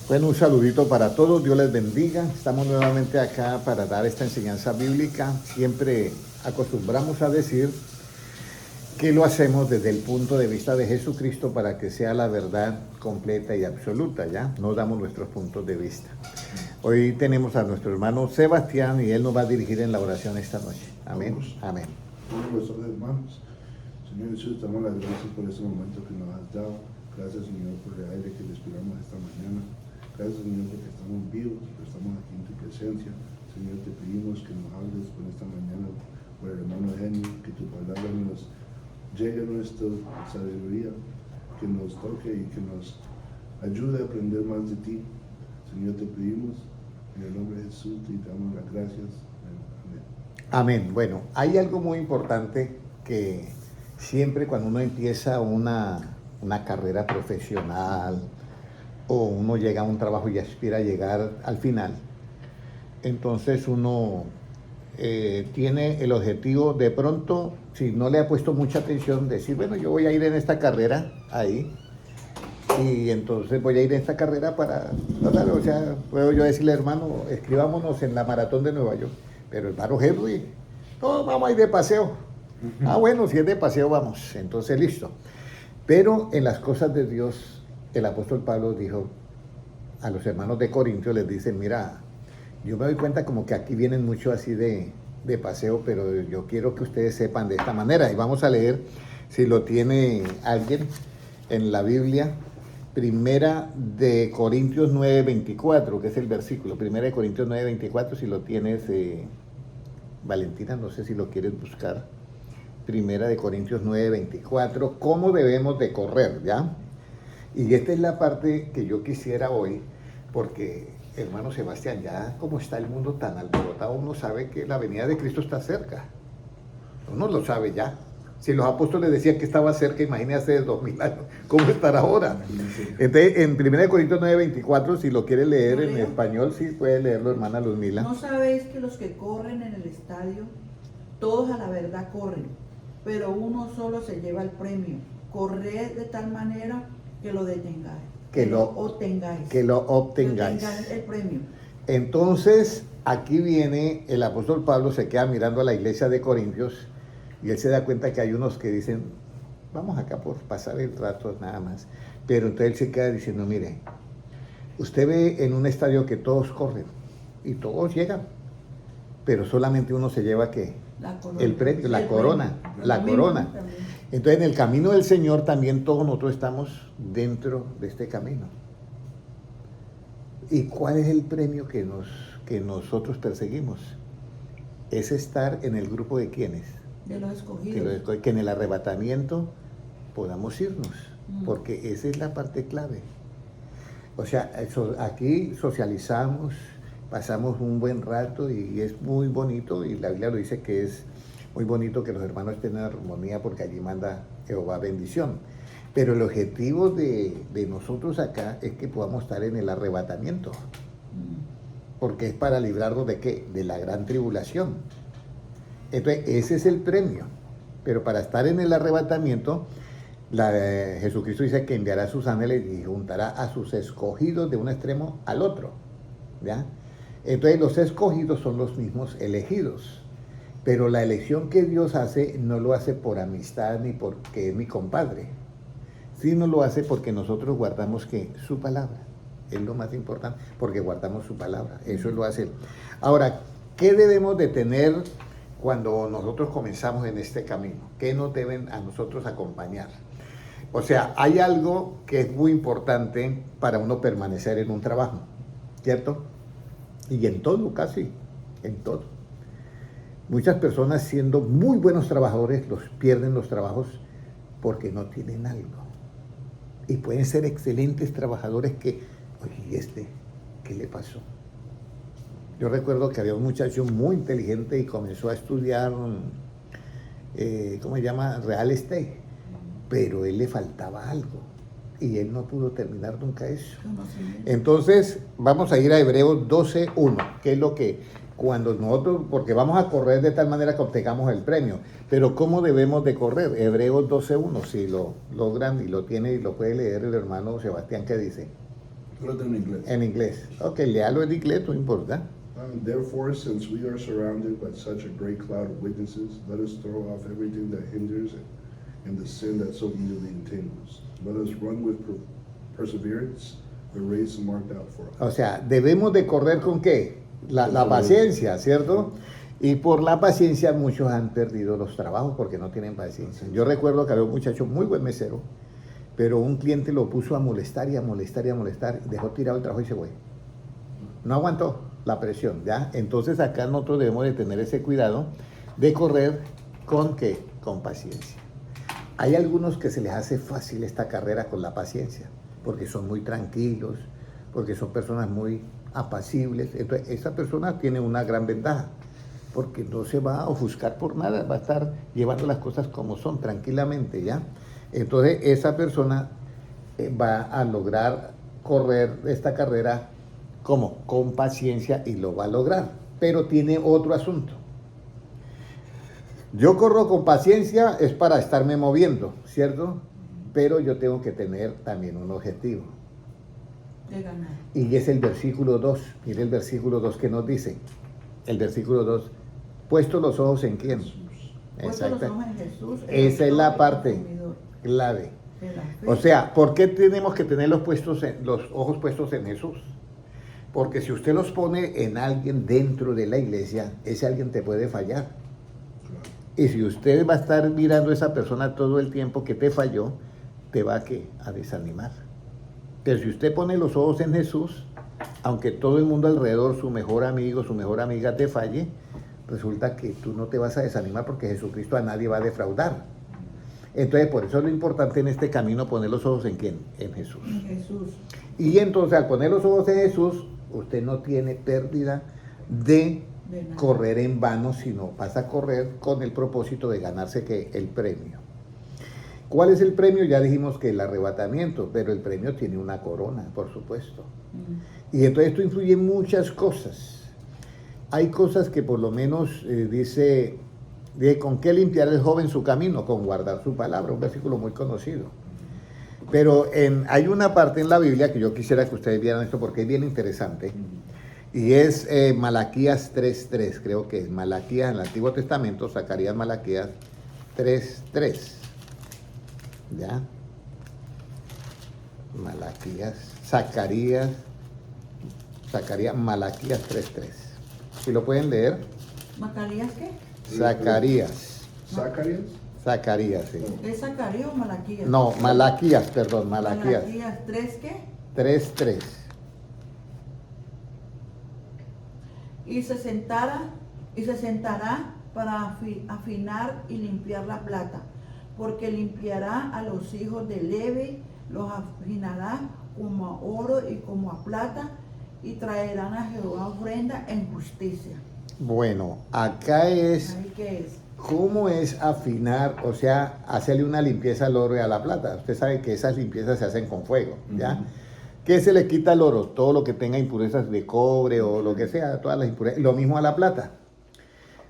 Bueno, un saludito para todos, Dios les bendiga. Estamos nuevamente acá para dar esta enseñanza bíblica. Siempre acostumbramos a decir que lo hacemos desde el punto de vista de Jesucristo para que sea la verdad completa y absoluta, ¿ya? No damos nuestros puntos de vista. Hoy tenemos a nuestro hermano Sebastián y él nos va a dirigir en la oración esta noche. Amén. Amén. Nuestros hermanos, Señor Jesús, damos las gracias por este momento que nos has dado. Gracias, Señor, por el aire que respiramos esta mañana. Gracias, Señor, porque estamos vivos, porque estamos aquí en tu presencia. Señor, te pedimos que nos hables por esta mañana, por el hermano Genio, que tu palabra nos llegue a nuestra sabiduría, que nos toque y que nos ayude a aprender más de ti. Señor, te pedimos en el nombre de Jesús, te damos las gracias. Amén. Amén. Bueno, hay algo muy importante que siempre cuando uno empieza una carrera profesional o uno llega a un trabajo y aspira a llegar al final, entonces uno tiene el objetivo de pronto, si no le ha puesto mucha atención, decir, bueno, yo voy a ir en esta carrera ahí, y entonces voy a ir en esta carrera para, o sea, puedo yo decirle, hermano, escribámonos en la maratón de Nueva York, pero hermano Henry, no, vamos a ir de paseo. Ah, bueno, si es de paseo, vamos, entonces listo. Pero en las cosas de Dios, el apóstol Pablo dijo a los hermanos de Corintios, les dice, mira, yo me doy cuenta como que aquí vienen mucho así de paseo, pero yo quiero que ustedes sepan de esta manera. Y vamos a leer, si lo tiene alguien en la Biblia, Primera de Corintios 9:24, que es el versículo, Primera de Corintios 9:24, si lo tienes, Valentina, no sé si lo quieres buscar. Primera de Corintios 9:24, cómo debemos de correr, ¿ya? Y esta es la parte que yo quisiera hoy, porque, hermano Sebastián, ya como está el mundo tan alborotado, uno sabe que la venida de Cristo está cerca. Uno lo sabe ya. Si los apóstoles decían que estaba cerca, imagínate hace 2000 años, ¿cómo estará ahora? Entonces, en 1 Corintios 9:24, si lo quiere leer en español, sí puede leerlo, hermana Luzmila. ¿No sabéis que los que corren en el estadio, todos a la verdad corren, pero uno solo se lleva el premio? Corred de tal manera que lo detengáis. Que lo obtengáis. Que lo obtengáis. El premio. Entonces, aquí viene el apóstol Pablo, se queda mirando a la iglesia de Corintios y él se da cuenta que hay unos que dicen, vamos acá por pasar el rato nada más. Pero entonces él se queda diciendo, mire, usted ve en un estadio que todos corren y todos llegan, pero solamente uno se lleva ¿qué? El premio, la corona. Entonces en el camino del Señor también todos nosotros estamos dentro de este camino. ¿Y cuál es el premio que nosotros perseguimos? Es estar en el grupo de quienes. De los escogidos. Que en el arrebatamiento podamos irnos, porque esa es la parte clave. O sea, aquí socializamos, pasamos un buen rato y es muy bonito, y la Biblia lo dice que es muy bonito que los hermanos estén en armonía porque allí manda Jehová bendición. Pero el objetivo de nosotros acá es que podamos estar en el arrebatamiento, porque es para librarnos de ¿qué? De la gran tribulación. Entonces, ese es el premio. Pero para estar en el arrebatamiento, Jesucristo dice que enviará a sus ángeles y juntará a sus escogidos de un extremo al otro, ¿ya? Entonces, los escogidos son los mismos elegidos. Pero la elección que Dios hace no lo hace por amistad ni porque es mi compadre, sino lo hace porque nosotros guardamos ¿qué? Su palabra. Es lo más importante, porque guardamos su palabra. Eso lo hace Él. Ahora, ¿qué debemos de tener cuando nosotros comenzamos en este camino? ¿Qué nos deben a nosotros acompañar? O sea, hay algo que es muy importante para uno permanecer en un trabajo, ¿cierto? Y en todo, casi, en todo. Muchas personas siendo muy buenos trabajadores pierden los trabajos porque no tienen algo. Y pueden ser excelentes trabajadores que, oye, ¿qué le pasó? Yo recuerdo que había un muchacho muy inteligente y comenzó a estudiar, ¿cómo se llama? Real estate. Pero él le faltaba algo y él no pudo terminar nunca eso. Entonces, vamos a ir a Hebreos 12:1, que es lo que cuando nosotros, porque vamos a correr de tal manera que obtengamos el premio, pero ¿cómo debemos de correr? Hebreos 12:1, si lo logran y lo tiene y lo puede leer el hermano Sebastián, ¿qué dice? Lo en inglés. En inglés. Ok, léalo en inglés, no importa. Therefore, since we are surrounded by such a great cloud of witnesses, let us throw off everything that hinders and the sin that so easily entangles. Let us run with perseverance the race marked out for us. O sea, debemos de correr con qué? La paciencia, ¿cierto? Y por la paciencia muchos han perdido los trabajos porque no tienen paciencia. Yo recuerdo que había un muchacho muy buen mesero, pero un cliente lo puso a molestar y a molestar y a molestar, dejó tirado el trabajo y se fue. No aguantó la presión, ¿ya? Entonces acá nosotros debemos de tener ese cuidado de correr con ¿qué? Con paciencia. Hay algunos que se les hace fácil esta carrera con la paciencia, porque son muy tranquilos, porque son personas muy apacibles. Entonces esa persona tiene una gran ventaja, porque no se va a ofuscar por nada, va a estar llevando las cosas como son, tranquilamente, ¿ya? Entonces esa persona va a lograr correr esta carrera como con paciencia y lo va a lograr, pero tiene otro asunto. Yo corro con paciencia es para estarme moviendo, ¿cierto? Pero yo tengo que tener también un objetivo. De ganar. Y es el versículo 2. Mire el versículo 2 que nos dice. El versículo 2. Puesto los ojos en quién. Puesto los ojos en Jesús. Esa es la parte consumidor clave. de la fe. O sea, ¿por qué tenemos que tener los ojos puestos en Jesús? Porque si usted los pone en alguien dentro de la iglesia, ese alguien te puede fallar. Y si usted va a estar mirando a esa persona todo el tiempo que te falló, te va a desanimar. Pero si usted pone los ojos en Jesús, aunque todo el mundo alrededor, su mejor amigo, su mejor amiga te falle, resulta que tú no te vas a desanimar porque Jesucristo a nadie va a defraudar. Entonces, por eso es lo importante en este camino poner los ojos en ¿quién? En Jesús. En Jesús. Y entonces, al poner los ojos en Jesús, usted no tiene pérdida de correr en vano, sino vas a correr con el propósito de ganarse ¿qué? El premio. ¿Cuál es el premio? Ya dijimos que el arrebatamiento, pero el premio tiene una corona, por supuesto. Y entonces esto influye en muchas cosas. Hay cosas que por lo menos dice, ¿con qué limpiará el joven su camino? Con guardar su palabra, un versículo muy conocido. Pero hay una parte en la Biblia que yo quisiera que ustedes vieran esto porque es bien interesante. Y es Malaquías 3.3, creo que es Malaquías en el Antiguo Testamento, Zacarías, Malaquías 3.3. ¿Ya? Malaquías, Zacarías, Malaquías 3.3. ¿Si lo pueden leer? ¿Macarías qué? Zacarías. ¿Zacarías? Zacarías, sí. ¿Es Zacarías o Malaquías? No, Malaquías, perdón, Malaquías. Malaquías 3 ¿qué? 3.3. Y se sentará para afinar y limpiar la plata, porque limpiará a los hijos de Levi, los afinará como a oro y como a plata, y traerán a Jehová ofrenda en justicia. Bueno, acá es ¿Ahí qué es? cómo es afinar, o sea, hacerle una limpieza al oro y a la plata. Usted sabe que esas limpiezas se hacen con fuego, ¿ya? ¿Qué se le quita al oro? Todo lo que tenga impurezas de cobre o lo que sea, todas las impurezas. Lo mismo a la plata.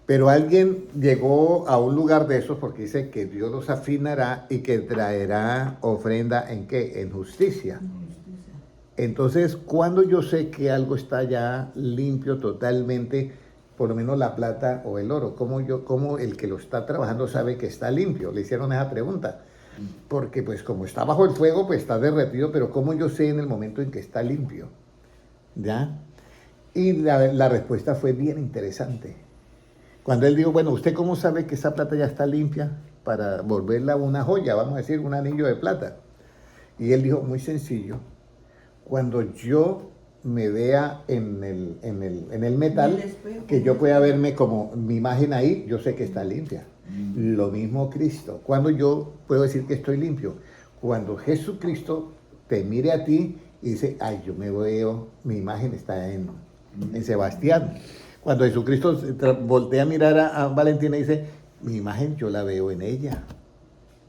Pero alguien llegó a un lugar de esos porque dice que Dios los afinará y que traerá ofrenda ¿en qué? En justicia. Justicia. Entonces, cuando yo sé que algo está ya limpio totalmente, por lo menos la plata o el oro, ¿cómo el que lo está trabajando sabe que está limpio? Le hicieron esa pregunta. Porque pues como está bajo el fuego, pues está derretido, pero ¿cómo yo sé en el momento en que está limpio? ¿Ya? Y la respuesta fue bien interesante. Cuando él dijo, bueno, ¿usted cómo sabe que esa plata ya está limpia para volverla una joya, vamos a decir, un anillo de plata? Y él dijo, muy sencillo, cuando yo me vea en el metal, En el espejo, que yo pueda verme como mi imagen ahí, yo sé que está limpia. Lo mismo Cristo. Cuando yo puedo decir que estoy limpio, cuando Jesucristo te mire a ti y dice, ay, yo me veo, mi imagen está en Sebastián. Cuando Jesucristo voltea a mirar a Valentina y dice, mi imagen yo la veo en ella.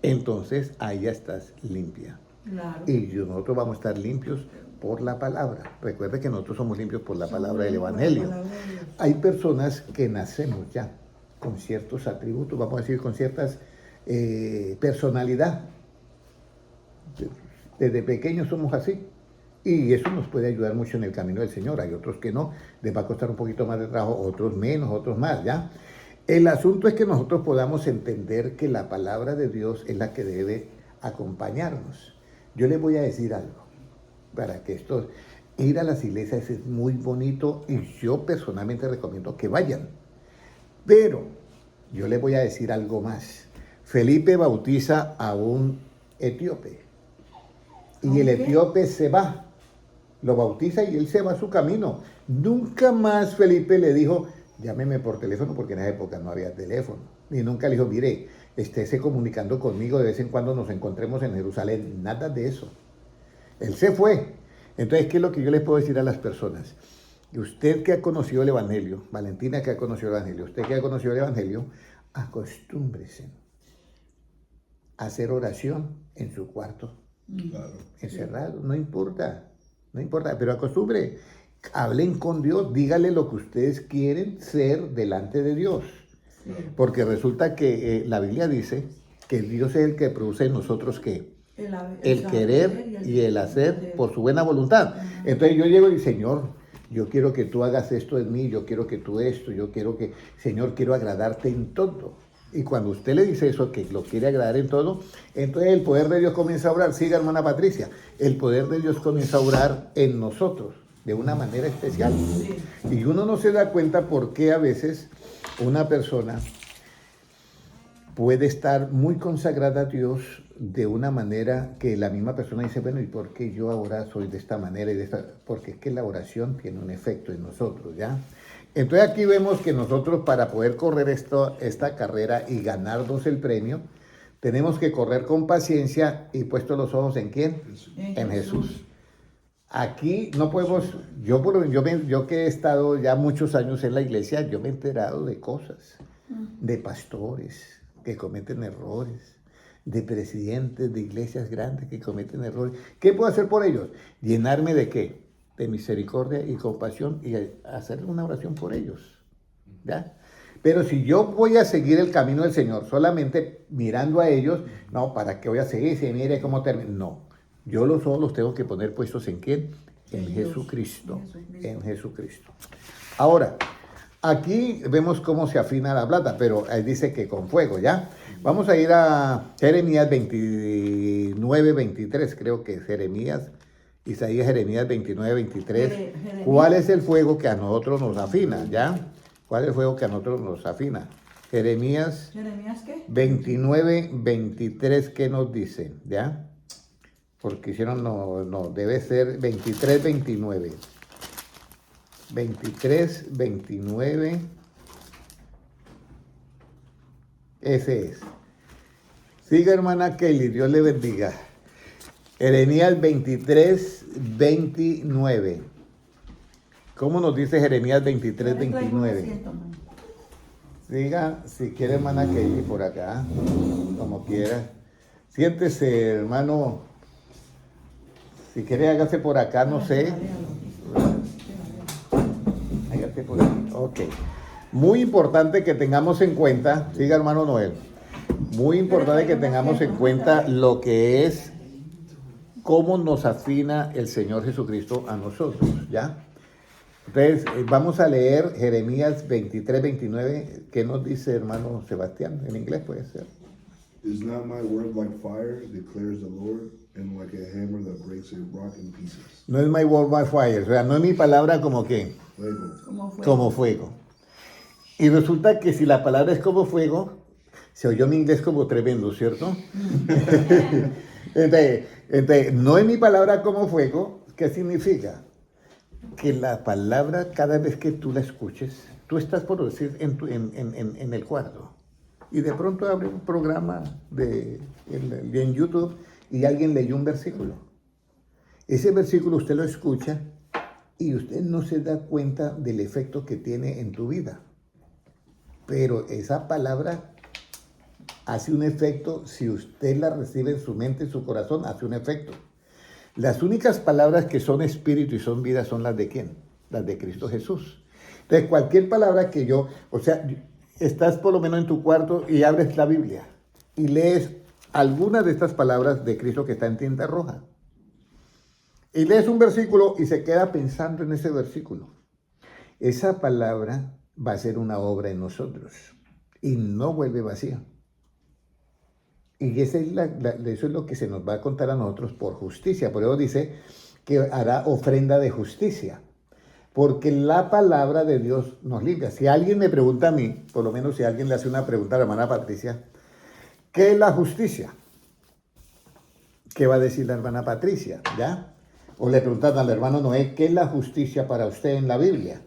Entonces, ahí ya estás limpia. Claro. Y nosotros vamos a estar limpios por la palabra. Recuerde que nosotros somos limpios por la palabra del Evangelio. Hay personas que nacemos ya con ciertos atributos, vamos a decir, con ciertas personalidad. Desde pequeños somos así. Y eso nos puede ayudar mucho en el camino del Señor. Hay otros que no, les va a costar un poquito más de trabajo, otros menos, otros más, ¿ya? El asunto es que nosotros podamos entender que la palabra de Dios es la que debe acompañarnos. Yo les voy a decir algo, para que esto, ir a las iglesias es muy bonito y yo personalmente recomiendo que vayan. Pero yo les voy a decir algo más. Felipe bautiza a un etíope y el etíope se va, lo bautiza y él se va a su camino. Nunca más Felipe le dijo, llámeme por teléfono, porque en esa época no había teléfono. Y nunca le dijo, mire, estése comunicando conmigo, de vez en cuando nos encontremos en Jerusalén. Nada de eso. Él se fue. Entonces, ¿qué es lo que yo les puedo decir a las personas? Usted que ha conocido el Evangelio, Valentina que ha conocido el Evangelio, usted que ha conocido el Evangelio, acostúmbrese a hacer oración en su cuarto, Claro. encerrado, no importa, pero acostumbre. Hablen con Dios, dígale lo que ustedes quieren ser delante de Dios. Sí. Porque resulta que la Biblia dice que Dios es el que produce en nosotros ¿qué? El querer y el hacer por su buena voluntad. Entonces yo llego y digo, Señor, yo quiero que tú hagas esto en mí, yo quiero que tú esto, yo quiero que, Señor, quiero agradarte en todo. Y cuando usted le dice eso, que lo quiere agradar en todo, entonces el poder de Dios comienza a obrar. Siga, hermana Patricia, el poder de Dios comienza a obrar en nosotros de una manera especial. Sí. Y uno no se da cuenta por qué a veces una persona puede estar muy consagrada a Dios de una manera que la misma persona dice, bueno, ¿y por qué yo ahora soy de esta manera y de esta? Porque es que la oración tiene un efecto en nosotros, ¿ya? Entonces aquí vemos que nosotros para poder correr esta carrera y ganarnos el premio, tenemos que correr con paciencia y puestos los ojos ¿en quién? En Jesús. Aquí no podemos, yo que he estado ya muchos años en la iglesia, yo me he enterado de cosas, de pastores que cometen errores, de presidentes de iglesias grandes que cometen errores. ¿Qué puedo hacer por ellos? ¿Llenarme de qué? De misericordia y compasión y hacer una oración por ellos, ¿ya? Pero si yo voy a seguir el camino del Señor solamente mirando a ellos, no, ¿para qué voy a seguir? Si mire cómo termina. No, yo los ojos los tengo que poner puestos ¿en quién? En Jesucristo, en Jesucristo. Ahora, aquí vemos cómo se afina la plata, pero ahí dice que con fuego, ¿ya? Vamos a ir a Jeremías 29, 23, creo que es Jeremías, Isaías, Jeremías 29, 23. Jeremías. ¿Cuál es el fuego que a nosotros nos afina, ya? ¿Cuál es el fuego que a nosotros nos afina? Jeremías ¿Jeremías qué? 29, 23, ¿qué nos dice? ¿Ya? Porque hicieron, no, debe ser 23, 29. 23, 29. Ese es. Siga, hermana Kelly, Dios le bendiga. Jeremías 23, 29. ¿Cómo nos dice Jeremías 23, 29? Siga, si quiere, hermana Kelly, por acá, como quiera. Siéntese, hermano. Si quiere, hágase por acá, no sé. Hágase por aquí. Ok. Muy importante que tengamos en cuenta, siga, hermano Noel. Muy importante que tengamos en cuenta lo que es cómo nos afina el Señor Jesucristo a nosotros, ¿ya? Entonces, vamos a leer Jeremías 23, 29. ¿Qué nos dice, hermano Sebastián? En inglés puede ser. Is not my word like fire, declares the Lord, and like a hammer that breaks a rock in pieces? No es my word by fire, o sea, no es mi palabra como que, Fuego. como fuego. Y resulta que si la palabra es como fuego, se oyó mi inglés como tremendo, ¿cierto? entonces, no es mi palabra como fuego, ¿qué significa? Que la palabra, cada vez que tú la escuches, tú estás por decir en el cuarto. Y de pronto abre un programa en YouTube y alguien leyó un versículo. Ese versículo usted lo escucha y usted no se da cuenta del efecto que tiene en tu vida. Pero esa palabra hace un efecto, si usted la recibe en su mente, en su corazón, hace un efecto. Las únicas palabras que son espíritu y son vida son las de ¿quién? Las de Cristo Jesús. Entonces, cualquier palabra que estás por lo menos en tu cuarto y abres la Biblia y lees alguna de estas palabras de Cristo que está en tinta roja. Y lees un versículo y se queda pensando en ese versículo. Esa palabra va a ser una obra en nosotros y no vuelve vacía. Y esa es eso es lo que se nos va a contar a nosotros por justicia. Por eso dice que hará ofrenda de justicia. Porque la palabra de Dios nos limpia. Si alguien me pregunta a mí, por lo menos si alguien le hace una pregunta a la hermana Patricia, ¿qué es la justicia? ¿Qué va a decir la hermana Patricia? ¿Ya? O le preguntan al hermano Noé, ¿qué es la justicia para usted en la Biblia?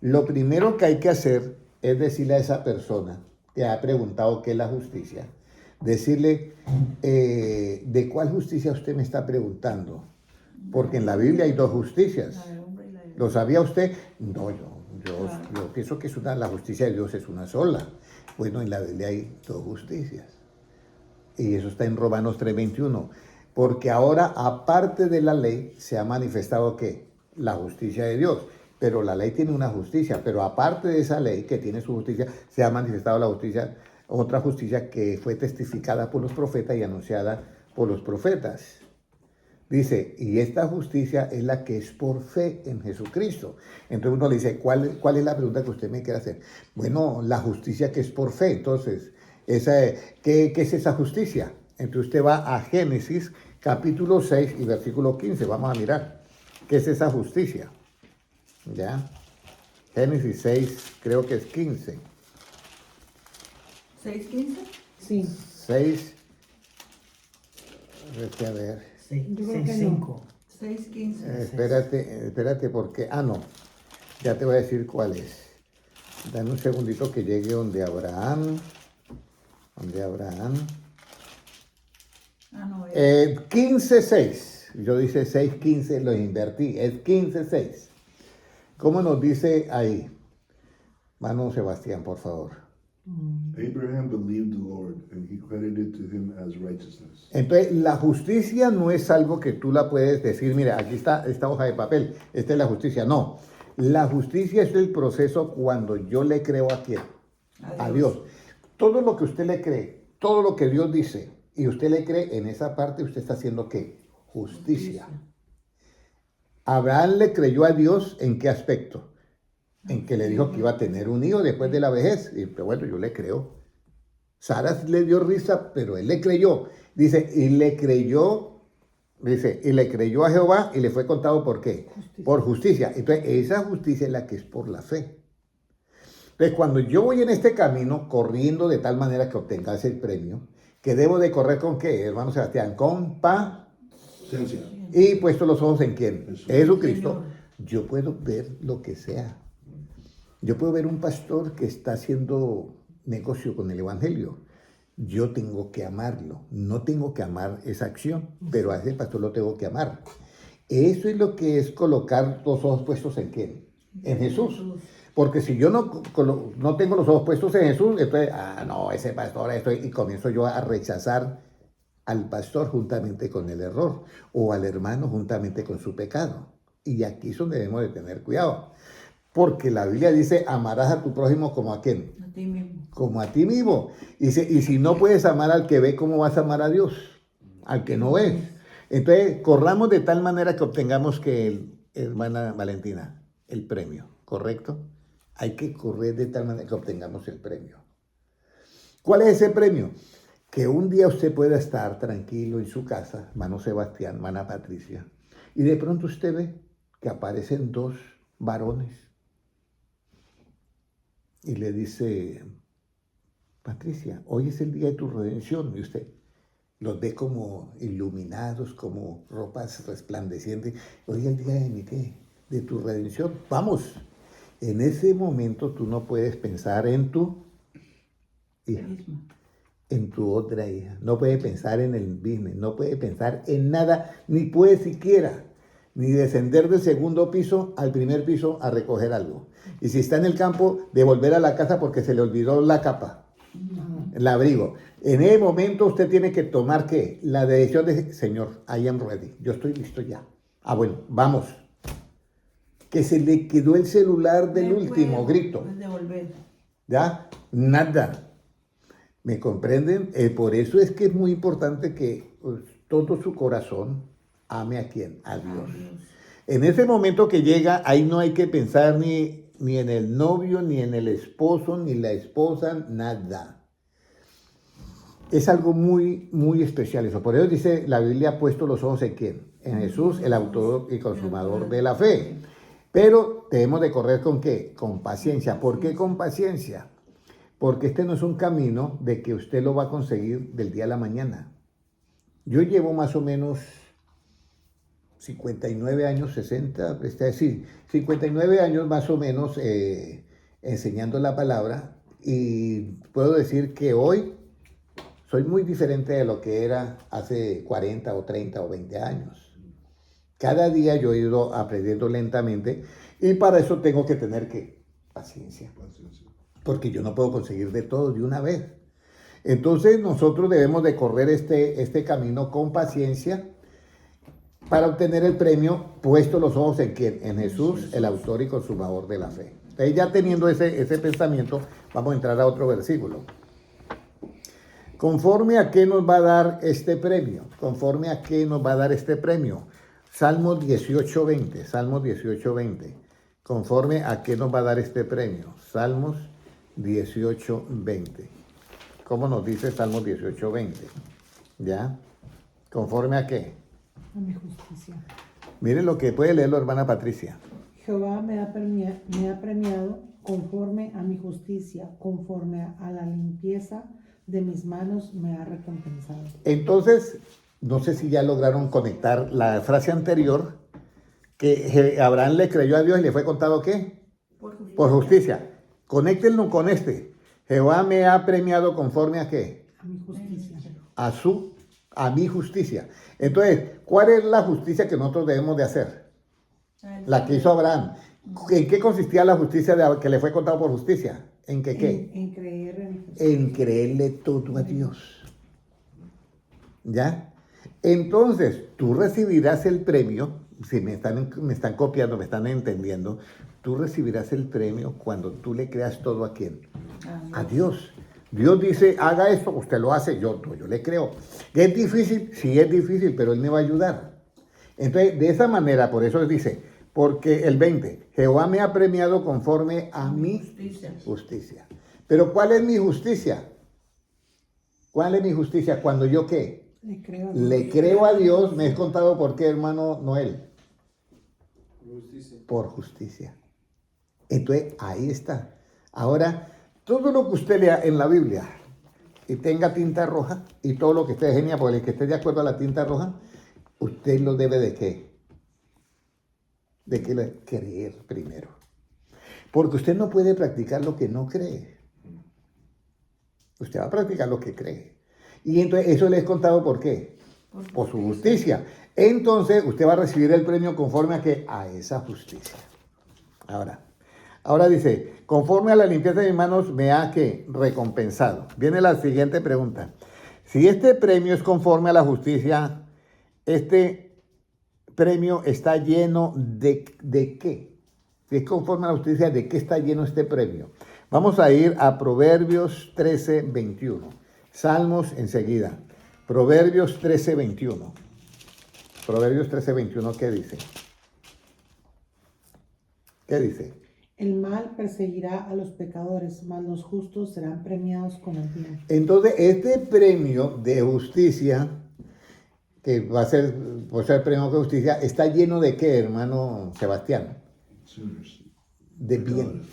Lo primero que hay que hacer es decirle a esa persona que ha preguntado qué es la justicia, decirle, ¿de cuál justicia usted me está preguntando? Porque en la Biblia hay dos justicias. ¿Lo sabía usted? No, yo pienso que la justicia de Dios es una sola. Bueno, en la Biblia hay dos justicias. Y eso está en Romanos 3:21. Porque ahora, aparte de la ley, se ha manifestado ¿qué? La justicia de Dios. Pero la ley tiene una justicia. Pero aparte de esa ley que tiene su justicia, se ha manifestado la justicia, otra justicia que fue testificada por los profetas y anunciada por los profetas. Dice, y esta justicia es la que es por fe en Jesucristo. Entonces uno le dice, ¿cuál es la pregunta que usted me quiere hacer? Bueno, la justicia que es por fe. Entonces, ¿qué es esa justicia? Entonces usted va a Génesis capítulo 6 y versículo 15. Vamos a mirar qué es esa justicia. ¿Ya? Génesis 6, creo que es 15. ¿6:15? Sí. 6. A ver. Yo creo que 5. 6:15. Espérate, porque... no. Ya te voy a decir cuál es. Dame un segundito que llegue donde Abraham. No, 15:6. Yo dice 6:15, lo invertí. Es 15:6. ¿Cómo nos dice ahí? Mano Sebastián, por favor. Abraham believed the Lord, and he credited to him as righteousness. Entonces, la justicia no es algo que tú la puedes decir, mira, aquí está esta hoja de papel, esta es la justicia. No, la justicia es el proceso cuando yo le creo a quién, a Dios. Todo lo que usted le cree, todo lo que Dios dice, y usted le cree, en esa parte usted está haciendo ¿qué? Justicia. Abraham le creyó a Dios, ¿en qué aspecto? En que le dijo que iba a tener un hijo después de la vejez. Y bueno, yo le creo. Sara le dio risa, pero él le creyó. Dice, y le creyó a Jehová y le fue contado ¿por qué? Justicia. Por justicia. Entonces, esa justicia es la que es por la fe. Entonces, cuando yo voy en este camino corriendo de tal manera que obtengas el premio, que debo de correr ¿con qué, hermano Sebastián? Con Ciencia. Y puesto los ojos ¿en quién? Jesús. Jesucristo. Yo puedo ver lo que sea. Yo puedo ver un pastor que está haciendo negocio con el evangelio. Yo tengo que amarlo. No tengo que amar esa acción, pero a ese pastor lo tengo que amar. Eso es lo que es colocar los ojos puestos ¿en quién? En Jesús. Porque si yo no tengo los ojos puestos en Jesús, entonces, no, ese pastor, y comienzo yo a rechazar al pastor juntamente con el error, o al hermano juntamente con su pecado. Y aquí es donde debemos de tener cuidado. Porque la Biblia dice, amarás a tu prójimo como a quién. A ti mismo. Como a ti mismo. Y si no puedes amar al que ve, ¿cómo vas a amar a Dios? Al que no ves. Entonces, corramos de tal manera que obtengamos hermana Valentina, el premio, ¿correcto? Hay que correr de tal manera que obtengamos el premio. ¿Cuál es ese premio? Que un día usted pueda estar tranquilo en su casa, hermano Sebastián, hermana Patricia, y de pronto usted ve que aparecen dos varones. Y le dice, Patricia, hoy es el día de tu redención. Y usted los ve como iluminados, como ropas resplandecientes. Hoy es el día de mi qué, de tu redención. Vamos. En ese momento tú no puedes pensar en tu hija, en tu otra hija. No puedes pensar en el business, no puedes pensar en nada, ni puedes siquiera ni descender del segundo piso al primer piso a recoger algo. Y si está en el campo, de volver a la casa porque se le olvidó la capa, el abrigo. En ese momento usted tiene que tomar ¿qué? La decisión de, Señor, I am ready, yo estoy listo ya. Bueno, vamos. Que se le quedó el celular del último grito. ¿Ya? Nada. ¿Me comprenden? Por eso es que es muy importante que todo su corazón ame a quién, a Dios. Dios. En ese momento que llega, ahí no hay que pensar ni en el novio, ni en el esposo, ni la esposa, nada. Es algo muy, muy especial eso. Por eso dice la Biblia, ha puesto los ojos en quién, en Jesús, el autor y consumador de la fe. Pero debemos de correr ¿con qué? Con paciencia. ¿Por qué con paciencia? Porque este no es un camino de que usted lo va a conseguir del día a la mañana. Yo llevo más o menos 59 años, 60, es decir, 59 años más o menos enseñando la palabra, y puedo decir que hoy soy muy diferente de lo que era hace 40 o 30 o 20 años. Cada día yo he ido aprendiendo lentamente, y para eso tengo que tener ¿qué? Paciencia. Porque yo no puedo conseguir de todo de una vez. Entonces nosotros debemos de correr este camino con paciencia para obtener el premio, puesto los ojos en quién, en Jesús, el autor y consumador de la fe. Entonces, ya teniendo ese pensamiento, vamos a entrar a otro versículo. ¿Conforme a qué nos va a dar este premio? ¿Conforme a qué nos va a dar este premio? Salmos 18:20, Salmos 18:20. ¿Conforme a qué nos va a dar este premio? Salmos 18:20. ¿Cómo nos dice Salmos 18:20? ¿Ya? ¿Conforme a qué? A mi justicia. Miren lo que puede leerlo, hermana Patricia. Jehová me ha premiado conforme a mi justicia, conforme a la limpieza de mis manos me ha recompensado. Entonces, no sé si ya lograron conectar la frase anterior, que Abraham le creyó a Dios y le fue contado ¿qué? Por justicia. Conéctenlo con este. Jehová me ha premiado conforme a ¿qué? A mi justicia. A mi justicia. Entonces, ¿cuál es la justicia que nosotros debemos de hacer? La que hizo Abraham. ¿En qué consistía la justicia que le fue contado por justicia? ¿En qué qué? En creer en Jesús. En creerle todo a Dios. ¿Ya? Entonces, tú recibirás el premio, si me están copiando, me están entendiendo, tú recibirás el premio cuando tú le creas todo ¿a quién? A Dios. Dios dice, haga esto, usted lo hace, yo le creo. ¿Es difícil? Sí, es difícil, pero Él me va a ayudar. Entonces, de esa manera, por eso dice, porque el 20, Jehová me ha premiado conforme a mi justicia. Pero ¿cuál es mi justicia? ¿Cuál es mi justicia? Cuando yo ¿qué? Le creo a Dios, me es contado por qué, hermano Noel. Por justicia. Entonces, ahí está. Ahora, todo lo que usted lea en la Biblia y tenga tinta roja, y todo lo que esté genial, porque el que esté de acuerdo a la tinta roja, usted lo debe de ¿qué? De que creer primero. Porque usted no puede practicar lo que no cree. Usted va a practicar lo que cree. Y entonces eso le es contado ¿por qué? Por su justicia. Entonces usted va a recibir el premio conforme a ¿qué? A esa justicia. Ahora dice, conforme a la limpieza de mis manos me ha ¿qué? Recompensado. Viene la siguiente pregunta. Si este premio es conforme a la justicia, este premio está lleno de qué? Si es conforme a la justicia, ¿de qué está lleno este premio? Vamos a ir a Proverbios 13:21. Salmos enseguida. Proverbios 13:21. Proverbios 13:21, ¿qué dice? ¿Qué dice? El mal perseguirá a los pecadores, mas los justos serán premiados con el bien. Entonces, este premio de justicia, que va a ser, por ser premio de justicia, está lleno de qué, hermano Sebastián? De bien.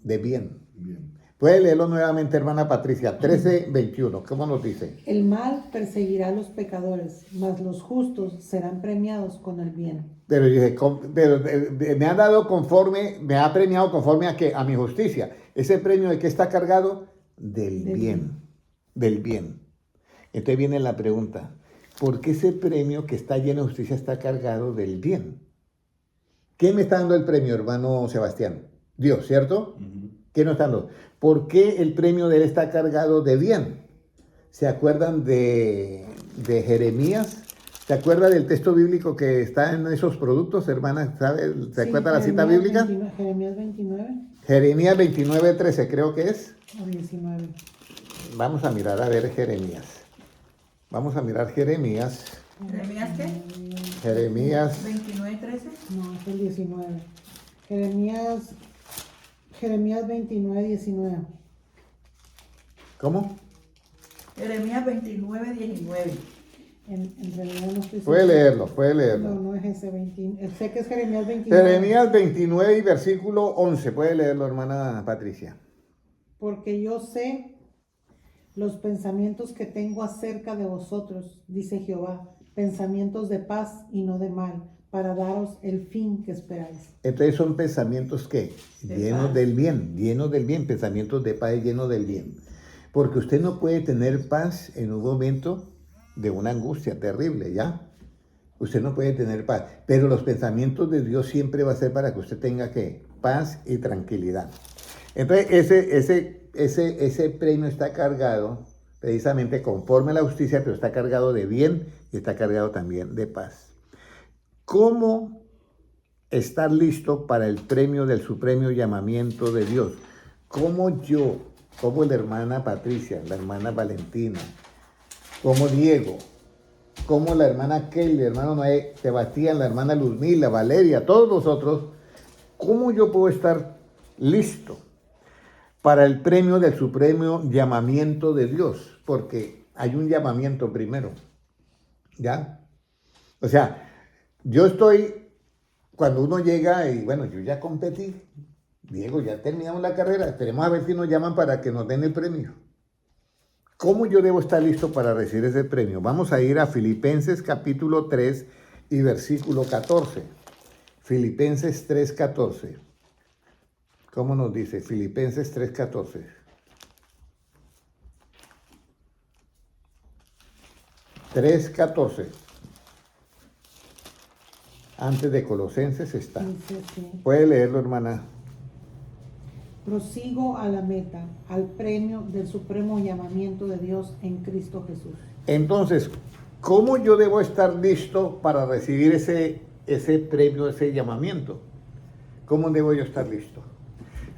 De bien. Puede leerlo nuevamente, hermana Patricia, 13:21. ¿Cómo nos dice? El mal perseguirá a los pecadores, mas los justos serán premiados con el bien. Pero dice, me ha dado conforme, me ha premiado conforme a qué, a mi justicia. ¿Ese premio de qué está cargado? Del bien. Del bien. Entonces viene la pregunta, ¿por qué ese premio que está lleno de justicia está cargado del bien? ¿Quién me está dando el premio, hermano Sebastián? Dios, ¿cierto? ¿Quién nos está dando? ¿Por qué el premio de él está cargado de bien? ¿Se acuerdan de Jeremías? ¿Se acuerda del texto bíblico que está en esos productos, hermana? ¿Se acuerda la cita bíblica? Jeremías 29. Jeremías 29:13 creo que es. O 19. Vamos a mirar a ver Jeremías. Vamos a mirar Jeremías ¿Jeremías qué? Jeremías 29:13. No, es el 19. Jeremías 29, 19. ¿Cómo? Jeremías 29:19. En realidad no estoy Puede segura. leerlo, puede No, leerlo. no es ese 20. Sé que es Jeremías 29. Jeremías 29 y versículo 11. Puede leerlo, hermana Patricia. Porque yo sé los pensamientos que tengo acerca de vosotros, dice Jehová, pensamientos de paz y no de mal, para daros el fin que esperáis. Entonces son pensamientos que llenos del bien, pensamientos de paz y llenos del bien. Porque usted no puede tener paz en un momento de una angustia terrible, ¿ya? Usted no puede tener paz, pero los pensamientos de Dios siempre va a ser para que usted tenga ¿qué? Paz y tranquilidad. Entonces ese premio está cargado precisamente conforme a la justicia, pero está cargado de bien y está cargado también de paz. ¿Cómo estar listo para el premio del supremo llamamiento de Dios? ¿Cómo yo, como la hermana Patricia, la hermana Valentina, como Diego, como la hermana Kelly, el hermano Noé, Sebastián, la hermana Luzmila, Valeria, todos nosotros, cómo yo puedo estar listo para el premio del supremo llamamiento de Dios? Porque hay un llamamiento primero, ¿ya? O sea, yo estoy, cuando uno llega y bueno, yo ya competí, Diego, ya terminamos la carrera, esperemos a ver si nos llaman para que nos den el premio. ¿Cómo yo debo estar listo para recibir ese premio? Vamos a ir a Filipenses capítulo 3 y versículo 14. Filipenses 3:14. ¿Cómo nos dice? Filipenses 3:14. Antes de Colosenses está. Dice así. Puede leerlo, hermana. Prosigo a la meta, al premio del supremo llamamiento de Dios en Cristo Jesús. Entonces, ¿cómo yo debo estar listo para recibir ese premio, ese llamamiento? ¿Cómo debo yo estar listo?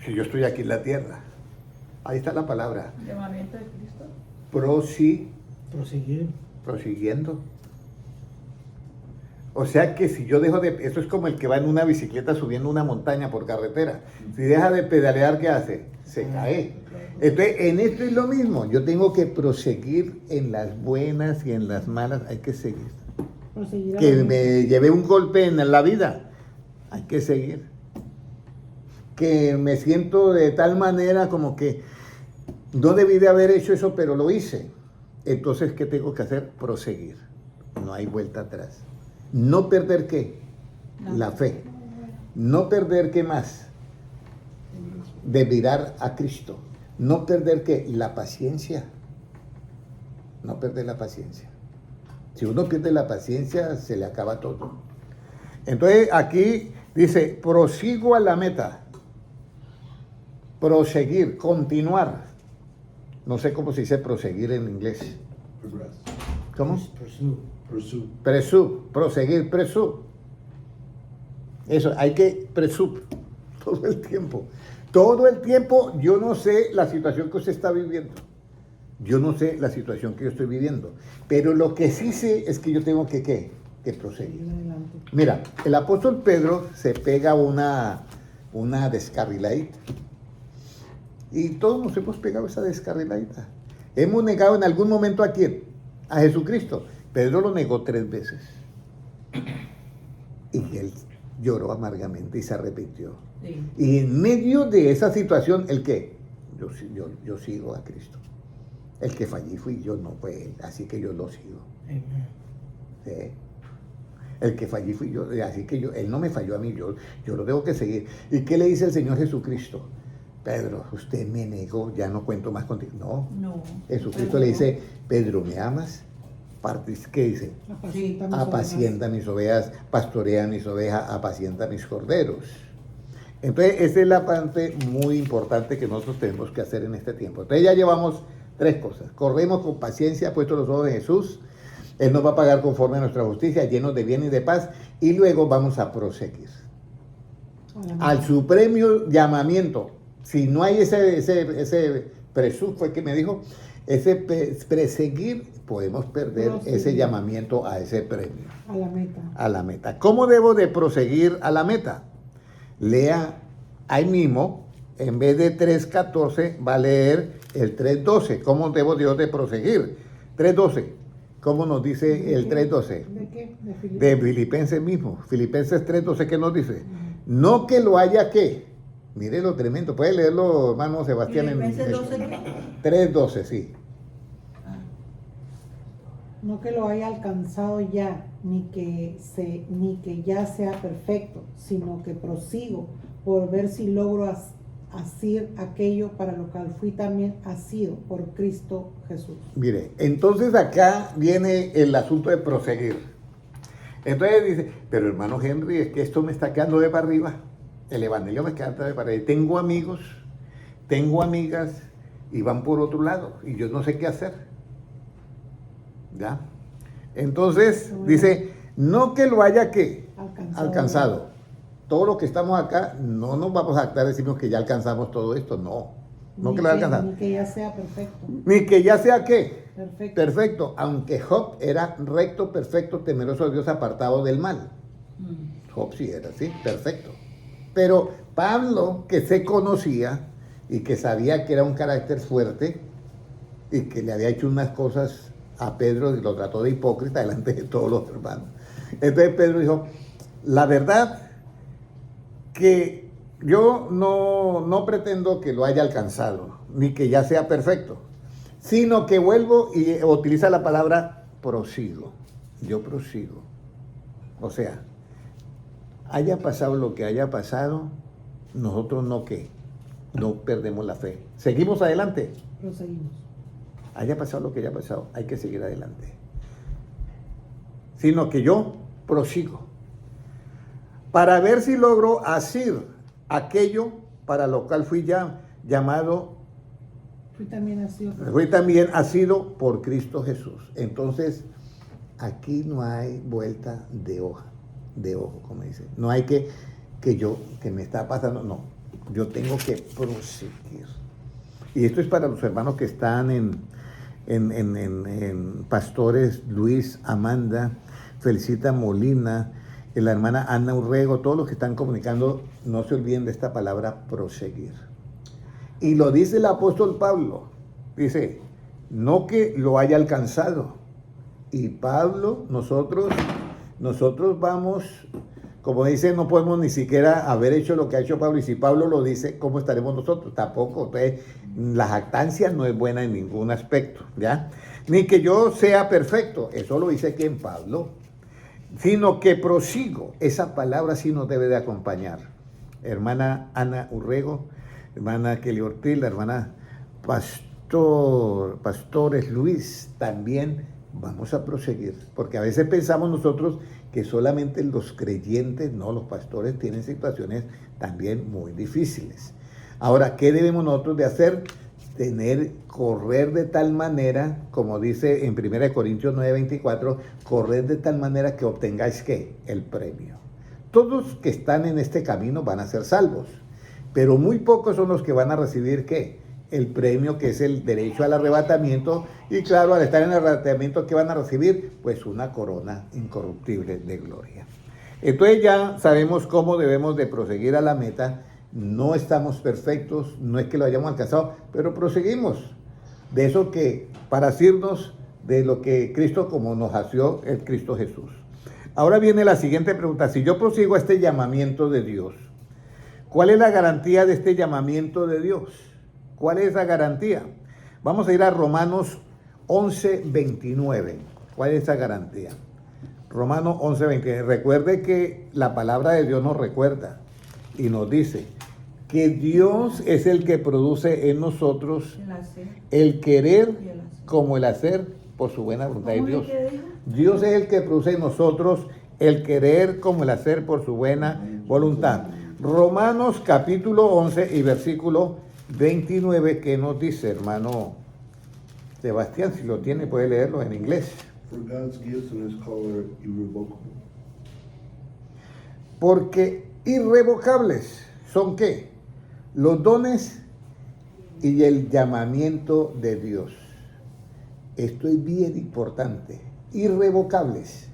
Si yo estoy aquí en la tierra. Ahí está la palabra. Llamamiento de Cristo. Prosiguiendo. O sea que si yo dejo de... Eso es como el que va en una bicicleta subiendo una montaña por carretera. Si deja de pedalear, ¿qué hace? Se cae. Entonces, en esto es lo mismo. Yo tengo que proseguir en las buenas y en las malas. Hay que seguir. Proseguir a Que la meta. me llevé un golpe en la vida. Hay que seguir. Que me siento de tal manera como que no debí de haber hecho eso, pero lo hice. Entonces, ¿qué tengo que hacer? Proseguir. No hay vuelta atrás. No perder ¿qué? La fe. No perder ¿qué más? De mirar a Cristo. No perder ¿qué? La paciencia. No perder la paciencia. Si uno pierde la paciencia, se le acaba todo. Entonces aquí dice, prosigo a la meta. Proseguir, continuar. No sé cómo se dice proseguir en inglés. Progress. ¿Cómo? Pursue. Proseguir. Eso, hay que todo el tiempo. Todo el tiempo. Yo no sé la situación que usted está viviendo. Yo no sé la situación que yo estoy viviendo. Pero lo que sí sé es que yo tengo que, ¿qué? Que proseguir. Seguir adelante. Mira, el apóstol Pedro se pega una descarriladita. Y todos nos hemos pegado esa descarriladita. Hemos negado en algún momento ¿a quién? A Jesucristo. Pedro lo negó 3 veces. Y él lloró amargamente y se arrepintió. Sí. Y en medio de esa situación, ¿el qué? Yo sigo a Cristo. El que fallí fui yo, no fue él. Así que yo lo sigo. ¿Sí? El que fallí fui yo. Así que él no me falló a mí, yo lo tengo que seguir. ¿Y qué le dice el Señor Jesucristo? Pedro, usted me negó, ya no cuento más contigo. No. Jesucristo le dice, Pedro, ¿me amas? ¿Qué dice? Apacienta mis ovejas, pastorea mis ovejas, apacienta mis corderos. Entonces, esa es la parte muy importante que nosotros tenemos que hacer en este tiempo. Entonces, ya llevamos 3 cosas. Corremos con paciencia, puestos los ojos en Jesús. Él nos va a pagar conforme a nuestra justicia, llenos de bien y de paz. Y luego vamos a proseguir al supremo llamamiento. Si no hay ese presú, fue que me dijo, perseguir, podemos perder ese llamamiento a ese premio. A la meta. A la meta. ¿Cómo debo de proseguir a la meta? Lea ahí mismo, en vez de 3.14, va a leer el 3.12. ¿Cómo debo Dios de proseguir? 3.12. ¿Cómo nos dice el 3.12? ¿De qué? De Filipenses mismo. Filipenses 3.12, ¿qué nos dice? No que lo haya que. Mire lo tremendo. Puede leerlo, hermano Sebastián. Filipenses 12. 3.12, sí. No que lo haya alcanzado ya, ni que ya sea perfecto, sino que prosigo por ver si logro hacer aquello para lo cual fui también asido por Cristo Jesús. Mire, entonces acá viene el asunto de proseguir. Entonces dice, pero hermano Henry, es que esto me está quedando de para arriba. El evangelio me queda de para arriba. Tengo amigos, tengo amigas y van por otro lado y yo no sé qué hacer. ¿Ya? Entonces dice, no que lo haya que alcanzado. Todo lo que estamos acá, no nos vamos a actar decirnos que ya alcanzamos todo esto, no que lo haya alcanzado. Ni que ya sea perfecto. Ni que ya sea qué. Perfecto. Perfecto, aunque Job era recto, perfecto, temeroso de Dios, apartado del mal. Job sí era así, perfecto. Pero Pablo, que se conocía y que sabía que era un carácter fuerte y que le había hecho unas cosas a Pedro y lo trató de hipócrita delante de todos los hermanos. Entonces Pedro dijo, la verdad que yo no pretendo que lo haya alcanzado, ni que ya sea perfecto, sino que vuelvo y utiliza la palabra prosigo. Yo prosigo. O sea, haya pasado lo que haya pasado, nosotros no perdemos la fe. Seguimos adelante. Proseguimos. Haya pasado lo que haya pasado, hay que seguir adelante. Sino que yo prosigo. Para ver si logro hacer aquello para lo cual fui ya llamado. Fui también asido por Cristo Jesús. Entonces, aquí no hay vuelta de ojo, como dice. No hay que me está pasando, no. Yo tengo que proseguir. Y esto es para los hermanos que están en Pastores Luis, Amanda, Felicita Molina, la hermana Ana Urrego, todos los que están comunicando, no se olviden de esta palabra proseguir. Y lo dice el apóstol Pablo, dice, no que lo haya alcanzado. Y Pablo, nosotros vamos, como dice, no podemos ni siquiera haber hecho lo que ha hecho Pablo. Y si Pablo lo dice, ¿cómo estaremos nosotros? Tampoco. Entonces, la jactancia no es buena en ningún aspecto, ¿ya? Ni que yo sea perfecto, eso lo dice aquí en Pablo, sino que prosigo. Esa palabra sí nos debe de acompañar. Hermana Ana Urrego, hermana Kelly Ortiz, la hermana Pastores Luis, también vamos a proseguir, porque a veces pensamos nosotros que solamente los creyentes, no, los pastores tienen situaciones también muy difíciles. Ahora, ¿qué debemos nosotros de hacer? Correr de tal manera, como dice en 1 Corintios 9:24, correr de tal manera que obtengáis ¿qué? El premio. Todos que están en este camino van a ser salvos, pero muy pocos son los que van a recibir ¿qué? El premio, que es el derecho al arrebatamiento. Y claro, al estar en el arrebatamiento, ¿qué van a recibir? Pues una corona incorruptible de gloria. Entonces ya sabemos cómo debemos de proseguir a la meta. No estamos perfectos, no es que lo hayamos alcanzado, pero proseguimos de eso que para asirnos de lo que Cristo, como nos hació el Cristo Jesús. Ahora viene la siguiente pregunta: si yo prosigo a este llamamiento de Dios, ¿cuál es la garantía de este llamamiento de Dios? ¿Cuál es la garantía? Vamos a ir a Romanos 11:29. ¿Cuál es esa garantía? Romanos 11:29. Recuerde que la palabra de Dios nos recuerda y nos dice que Dios es el que produce en nosotros el querer como el hacer por su buena voluntad de Dios. Dios es el que produce en nosotros el querer como el hacer por su buena voluntad. Romanos capítulo 11 y versículo 29, ¿qué nos dice, hermano Sebastián? Si lo tiene, puede leerlo en inglés. For God's gifts and his call are irrevocable. Porque irrevocables son ¿qué? Los dones y el llamamiento de Dios. esto es bien importante, irrevocables.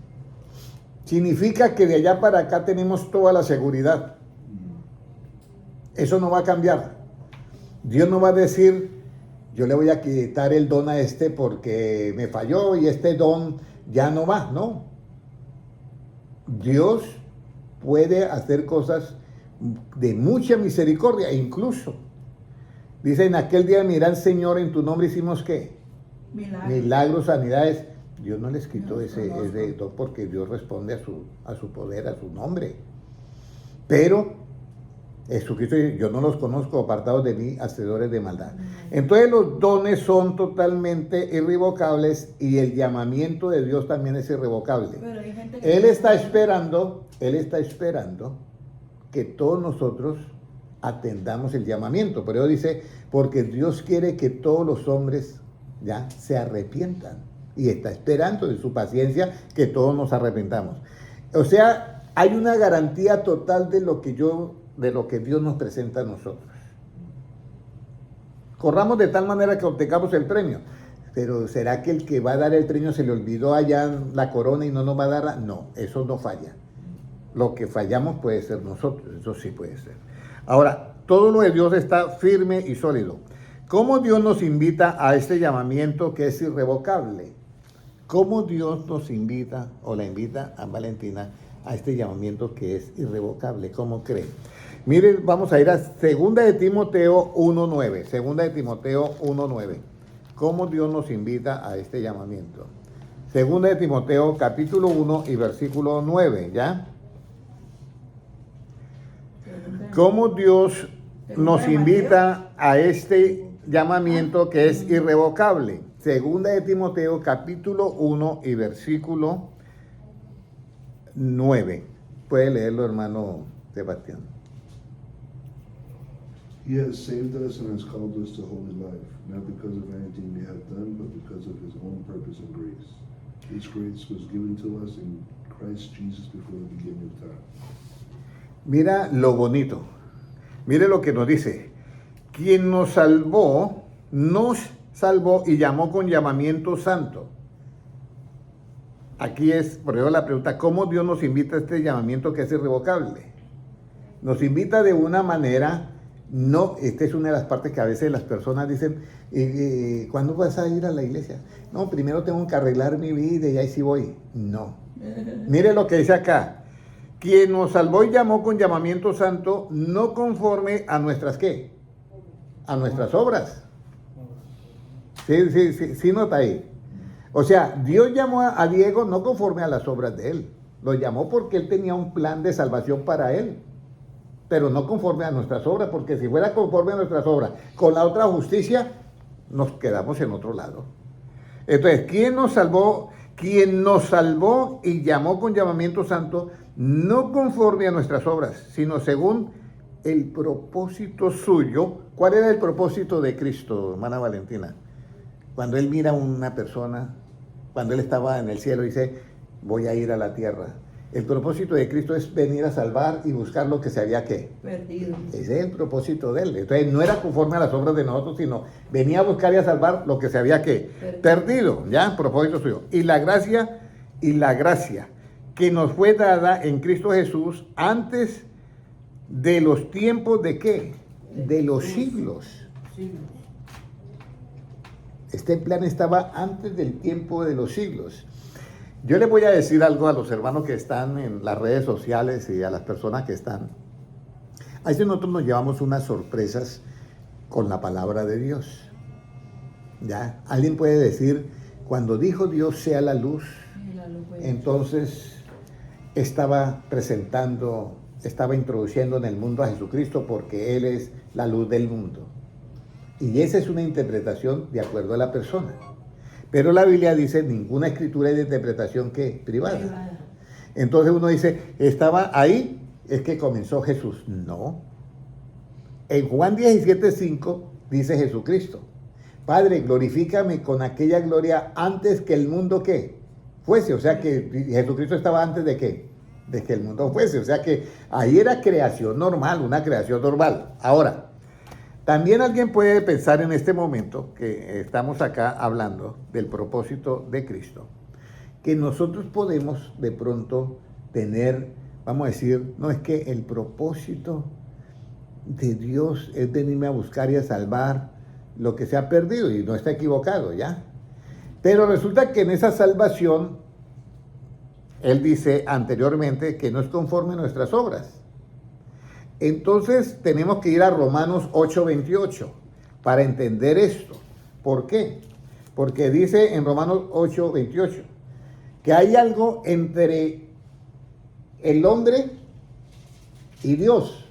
Significa que de allá para acá tenemos toda la seguridad. Eso no va a cambiar. Dios no va a decir, yo le voy a quitar el don a este porque me falló y este don ya no va, no. Dios puede hacer cosas de mucha misericordia, incluso dice, en aquel día mirad, Señor, en tu nombre hicimos ¿qué? Milagros, sanidades. Dios no les quitó ese don porque Dios responde a su poder, a su nombre. Pero Jesucristo dice, yo no los conozco, apartados de mí, hacedores de maldad. Entonces los dones son totalmente irrevocables y el llamamiento de Dios también es irrevocable. Pero hay gente que Él está esperando que todos nosotros atendamos el llamamiento. Pero dice, porque Dios quiere que todos los hombres ya se arrepientan. Y está esperando en su paciencia que todos nos arrepentamos. O sea, hay una garantía total de lo que Dios nos presenta a nosotros. Corramos de tal manera que obtengamos el premio. Pero ¿será que el que va a dar el premio se le olvidó allá la corona y no nos va a darla? No, eso no falla. Lo que fallamos puede ser nosotros, eso sí puede ser. Ahora, todo lo de Dios está firme y sólido. ¿Cómo Dios nos invita a este llamamiento que es irrevocable? ¿Cómo Dios nos invita o la invita a Valentina a este llamamiento que es irrevocable? ¿Cómo creen? Miren, vamos a ir a 2 de Timoteo 1:9. 2 de Timoteo 1:9. ¿Cómo Dios nos invita a este llamamiento? 2 de Timoteo capítulo 1 y versículo 9, ¿ya? ¿Cómo Dios nos invita a este llamamiento que es irrevocable? 2 de Timoteo capítulo 1 y versículo 9. Puede leerlo, hermano Sebastián. He has saved us and has called us to holy life, not because of anything we have done, but because of his own purpose and grace. This grace was given to us in Christ Jesus before the beginning of time. Mira lo bonito. Mire lo que nos dice. Quien nos salvó y llamó con llamamiento santo. Aquí es, por ejemplo, la pregunta, ¿cómo Dios nos invita a este llamamiento que es irrevocable? Nos invita de una manera, no, esta es una de las partes que a veces las personas dicen, ¿cuándo vas a ir a la iglesia? No, primero tengo que arreglar mi vida y ahí sí voy. No. Mire lo que dice acá. Quien nos salvó y llamó con llamamiento santo, no conforme a nuestras, ¿qué? A nuestras obras. Sí, nota ahí. O sea, Dios llamó a Diego no conforme a las obras de él. Lo llamó porque él tenía un plan de salvación para él. Pero no conforme a nuestras obras, porque si fuera conforme a nuestras obras, con la otra justicia, nos quedamos en otro lado. Entonces, ¿quién nos salvó? Quien nos salvó y llamó con llamamiento santo, no conforme a nuestras obras, sino según el propósito suyo. ¿Cuál era el propósito de Cristo, hermana Valentina? Cuando él mira a una persona, cuando él estaba en el cielo, dice, voy a ir a la tierra. El propósito de Cristo es venir a salvar y buscar lo que se había perdido. Ese es el propósito de él. Entonces no era conforme a las obras de nosotros, sino venía a buscar y a salvar lo que se había perdido. ¿Ya? Propósito suyo. Y la gracia que nos fue dada en Cristo Jesús antes de los tiempos de ¿qué? De los siglos. Este plan estaba antes del tiempo de los siglos. Yo les voy a decir algo a los hermanos que están en las redes sociales y a las personas que están. A veces nosotros nos llevamos unas sorpresas con la palabra de Dios. ¿Ya? Alguien puede decir, cuando dijo Dios sea la luz, entonces estaba introduciendo en el mundo a Jesucristo porque Él es la luz del mundo. Y esa es una interpretación de acuerdo a la persona. Pero la Biblia dice, ninguna escritura es de interpretación ¿qué? Privada. Entonces uno dice, estaba ahí, es que comenzó Jesús. No. En Juan 17:5 dice Jesucristo, Padre, glorifícame con aquella gloria antes que el mundo ¿qué? Fuese. O sea que Jesucristo estaba antes de ¿qué? De que el mundo fuese. O sea que ahí era creación normal, una creación normal. Ahora, También alguien puede pensar en este momento que estamos acá hablando del propósito de Cristo, que nosotros podemos de pronto tener, vamos a decir, no es que el propósito de Dios es venirme a buscar y a salvar lo que se ha perdido, y no está equivocado, ¿ya? Pero resulta que en esa salvación, Él dice anteriormente que no es conforme a nuestras obras. Entonces tenemos que ir a Romanos 8:28 para entender esto. ¿Por qué? Porque dice en Romanos 8:28 que hay algo entre el hombre y Dios,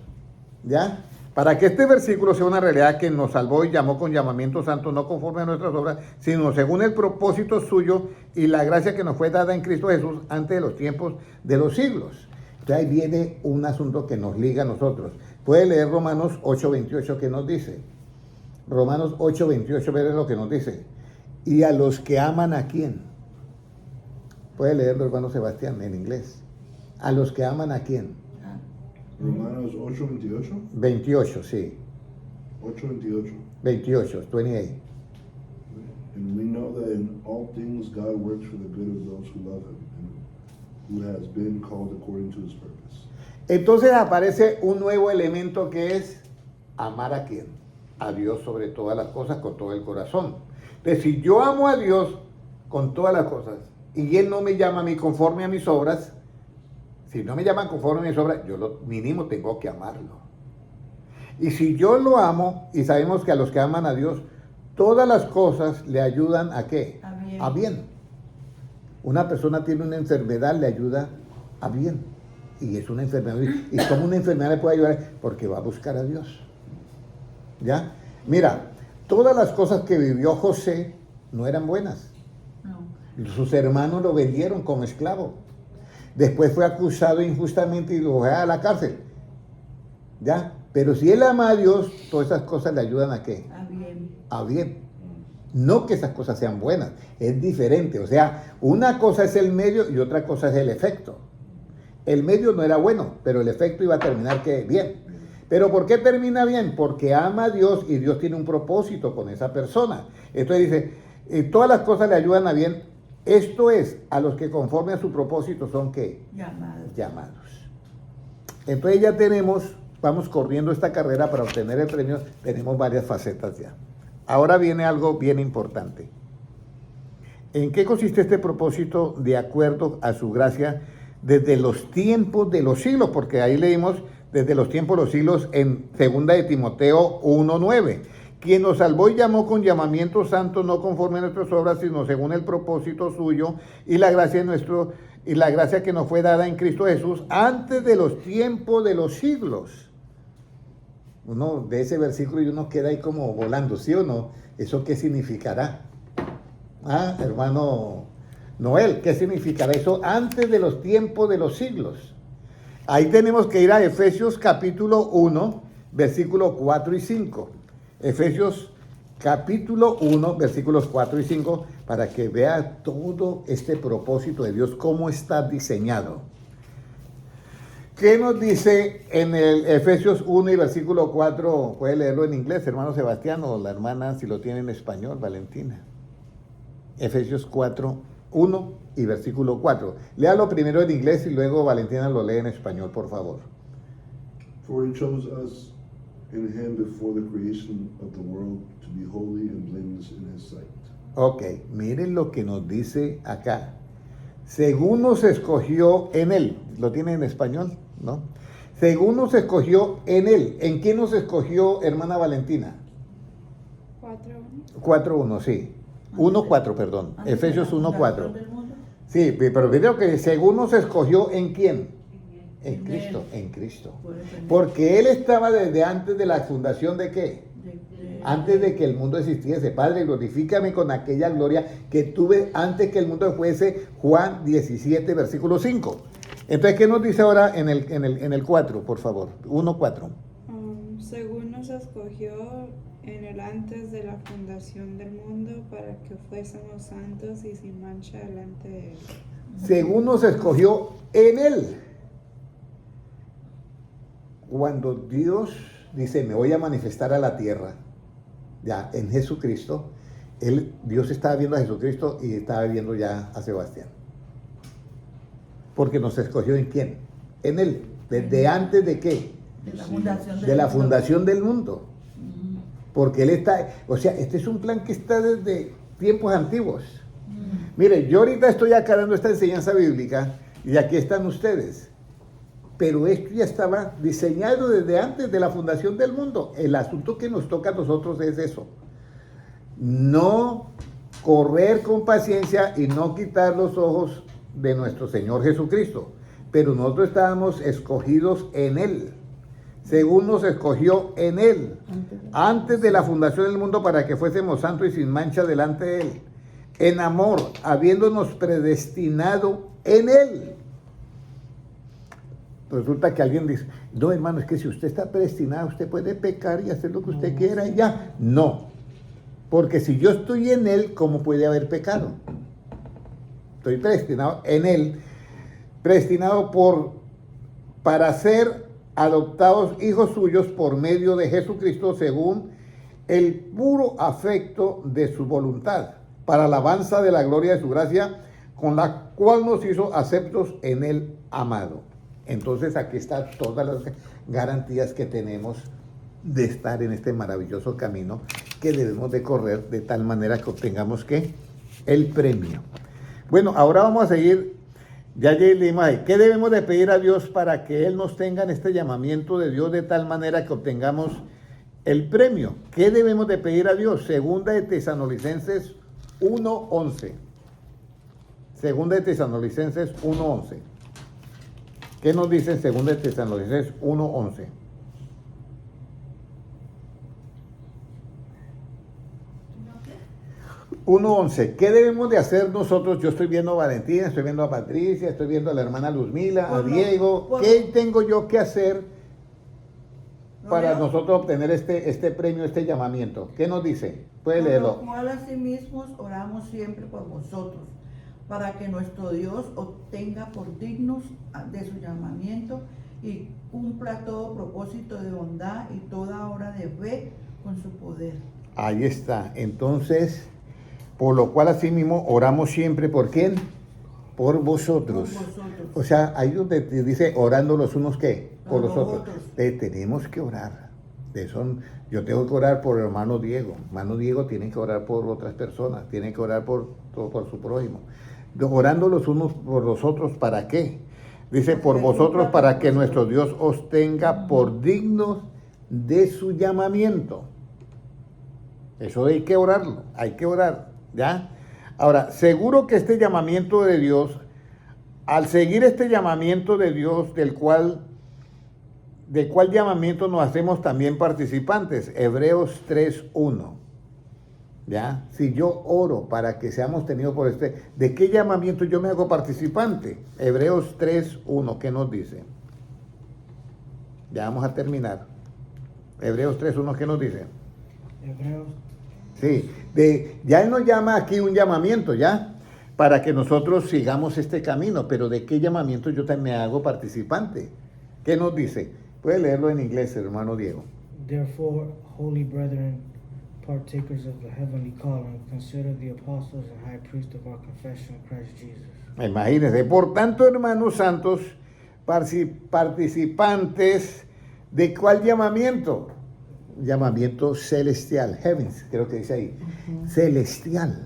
¿ya? Para que este versículo sea una realidad, que nos salvó y llamó con llamamiento santo, no conforme a nuestras obras, sino según el propósito suyo y la gracia que nos fue dada en Cristo Jesús antes de los tiempos de los siglos. Entonces ahí viene un asunto que nos liga a nosotros. Puede leer Romanos 8:28 que nos dice. Romanos 8:28, ver lo que nos dice. Y a los que aman ¿a quién? Puede leerlo, hermano Sebastián, en inglés. A los que aman ¿a quién? Romanos 8:28. 28, sí. 8:28. 28, 28. And we know that in all things God works for the good of those who love him and who has been called according to his purpose. Entonces aparece un nuevo elemento que es amar ¿a quién? A Dios sobre todas las cosas, con todo el corazón. Entonces, si yo amo a Dios con todas las cosas y Él no me llama a mí conforme a mis obras, si no me llaman conforme a mis obras, yo lo mínimo tengo que amarlo. Y si yo lo amo, y sabemos que a los que aman a Dios, todas las cosas le ayudan ¿a qué? A bien. A bien. Una persona tiene una enfermedad, le ayuda a bien. Y es una enfermedad. ¿Y cómo una enfermedad le puede ayudar? Porque va a buscar a Dios. ¿Ya? Mira, todas las cosas que vivió José no eran buenas. No. Sus hermanos lo vendieron como esclavo. Después fue acusado injustamente y lo fue a la cárcel. ¿Ya? Pero si él ama a Dios, todas esas cosas le ayudan ¿a qué? A bien. A bien. No que esas cosas sean buenas, es diferente. O sea, una cosa es el medio y otra cosa es el efecto. El medio no era bueno, pero el efecto iba a terminar que bien. ¿Pero por qué termina bien? Porque ama a Dios y Dios tiene un propósito con esa persona. Entonces dice, todas las cosas le ayudan a bien. Esto es, a los que conforme a su propósito son ¿qué? Llamados. Llamados. Entonces ya tenemos, vamos corriendo esta carrera para obtener el premio, tenemos varias facetas ya. Ahora viene algo bien importante. ¿En qué consiste este propósito de acuerdo a su gracia desde los tiempos de los siglos? Porque ahí leímos desde los tiempos de los siglos en 2 de Timoteo 1:9. Quien nos salvó y llamó con llamamiento santo, no conforme a nuestras obras, sino según el propósito suyo y la gracia que nos fue dada en Cristo Jesús antes de los tiempos de los siglos. Uno de ese versículo y uno queda ahí como volando, ¿sí o no? ¿Eso qué significará? Ah, hermano Noel, ¿qué significará eso antes de los tiempos de los siglos? Ahí tenemos que ir a Efesios capítulo 1, versículos 4 y 5. Efesios capítulo 1, versículos 4 y 5, para que vea todo este propósito de Dios, cómo está diseñado. ¿Qué nos dice en el Efesios 1 y versículo 4? Puede leerlo en inglés, hermano Sebastián, o la hermana, si lo tiene en español, Valentina. Efesios 4, 1 y versículo 4. Léalo primero en inglés y luego Valentina lo lee en español, por favor. For he chose us in him before the creation of the world to be holy and blameless in his sight. Ok, miren lo que nos dice acá. Según nos escogió en él, ¿lo tiene en español? ¿No? Según nos escogió en él. ¿En quién nos escogió, hermana Valentina? 4:1, sí. 1:4, perdón. Antes Efesios de la 1:4. fundación del mundo. Sí, pero creo que según nos escogió en quién. En En Cristo, él. en Cristo. Puede tener Porque Él estaba desde antes de la fundación de qué. Antes de que el mundo existiese. Padre, glorifícame con aquella gloria que tuve antes que el mundo fuese. Juan 17, versículo 5. Entonces, ¿qué nos dice ahora en el 4, por favor? 1:4. Según nos escogió en el antes de la fundación del mundo para que fuésemos santos y sin mancha delante de él. Según nos escogió en Él. Cuando Dios dice, me voy a manifestar a la tierra, ya, en Jesucristo, Dios estaba viendo a Jesucristo y estaba viendo ya a Sebastián. Porque nos escogió ¿en quién? En Él. ¿Desde antes de qué? De la fundación De la fundación del mundo. Porque Él está, o sea, este es un plan que está desde tiempos antiguos. Mire, yo ahorita estoy acá dando esta enseñanza bíblica y aquí están ustedes. Pero esto ya estaba diseñado desde antes de la fundación del mundo. El asunto que nos toca a nosotros es eso. No correr con paciencia y no quitar los ojos de nuestro Señor Jesucristo. Pero nosotros estábamos escogidos en Él. Según nos escogió en Él. Antes de la fundación del mundo para que fuésemos santos y sin mancha delante de Él. En amor, habiéndonos predestinado en Él. Resulta que alguien dice, no hermano, es que si usted está predestinado, usted puede pecar y hacer lo que usted quiera y ya. No, porque si yo estoy en Él, ¿cómo puede haber pecado? Estoy predestinado en Él, predestinado para ser adoptados hijos suyos por medio de Jesucristo según el puro afecto de su voluntad, para alabanza de la gloria de su gracia, con la cual nos hizo aceptos en el amado. Entonces aquí están todas las garantías que tenemos de estar en este maravilloso camino que debemos de correr de tal manera que obtengamos ¿qué? El premio. Bueno, ahora vamos a seguir. Ya leímos ahí. ¿Qué debemos de pedir a Dios para que Él nos tenga en este llamamiento de Dios de tal manera que obtengamos el premio? ¿Qué debemos de pedir a Dios? Segunda de Tesalonicenses 1:11. Segunda de Tesalonicenses 1:11. ¿Qué nos dice en 2 de Tesalonicenses 1:11? ¿Qué debemos de hacer nosotros? Yo estoy viendo a Valentina, estoy viendo a Patricia, estoy viendo a la hermana Luzmila, a Diego. ¿Qué tengo yo que hacer para nosotros obtener este premio, este llamamiento? ¿Qué nos dice? Puede leerlo. Por lo cual asimismo oramos siempre por vosotros, para que nuestro Dios obtenga por dignos de su llamamiento y cumpla todo propósito de bondad y toda obra de fe con su poder. Ahí está. Entonces, por lo cual asimismo oramos siempre, ¿por quién? Por vosotros. Por vosotros. O sea, ahí donde te dice orando los unos, ¿qué? Por los otros. otros. Tenemos que orar. Yo tengo que orar por el hermano Diego. Hermano Diego tiene que orar por otras personas, tiene que orar por su prójimo. Orando los unos por los otros, ¿para qué? Dice, por vosotros, para que nuestro Dios os tenga por dignos de su llamamiento. Eso hay que orarlo, hay que orar, ¿ya? Ahora, seguro que este llamamiento de Dios, al seguir este llamamiento de Dios, de cuál llamamiento nos hacemos también participantes, Hebreos 3:1. ¿Ya? Si yo oro para que seamos tenidos por ¿de qué llamamiento yo me hago participante? Hebreos 3:1, ¿qué nos dice? Ya vamos a terminar. Hebreos 3:1, ¿qué nos dice? Hebreos. Sí, ya Él nos llama aquí un llamamiento, ¿ya? Para que nosotros sigamos este camino, pero ¿de qué llamamiento yo también me hago participante? ¿Qué nos dice? Puede leerlo en inglés, hermano Diego. Therefore, holy brethren, partakers of the heavenly calling, consider the apostles and high priest of our confession, Christ Jesus. Imagínense, por tanto, hermanos santos, participantes de cuál llamamiento? Llamamiento celestial, heavens, creo que dice ahí, celestial.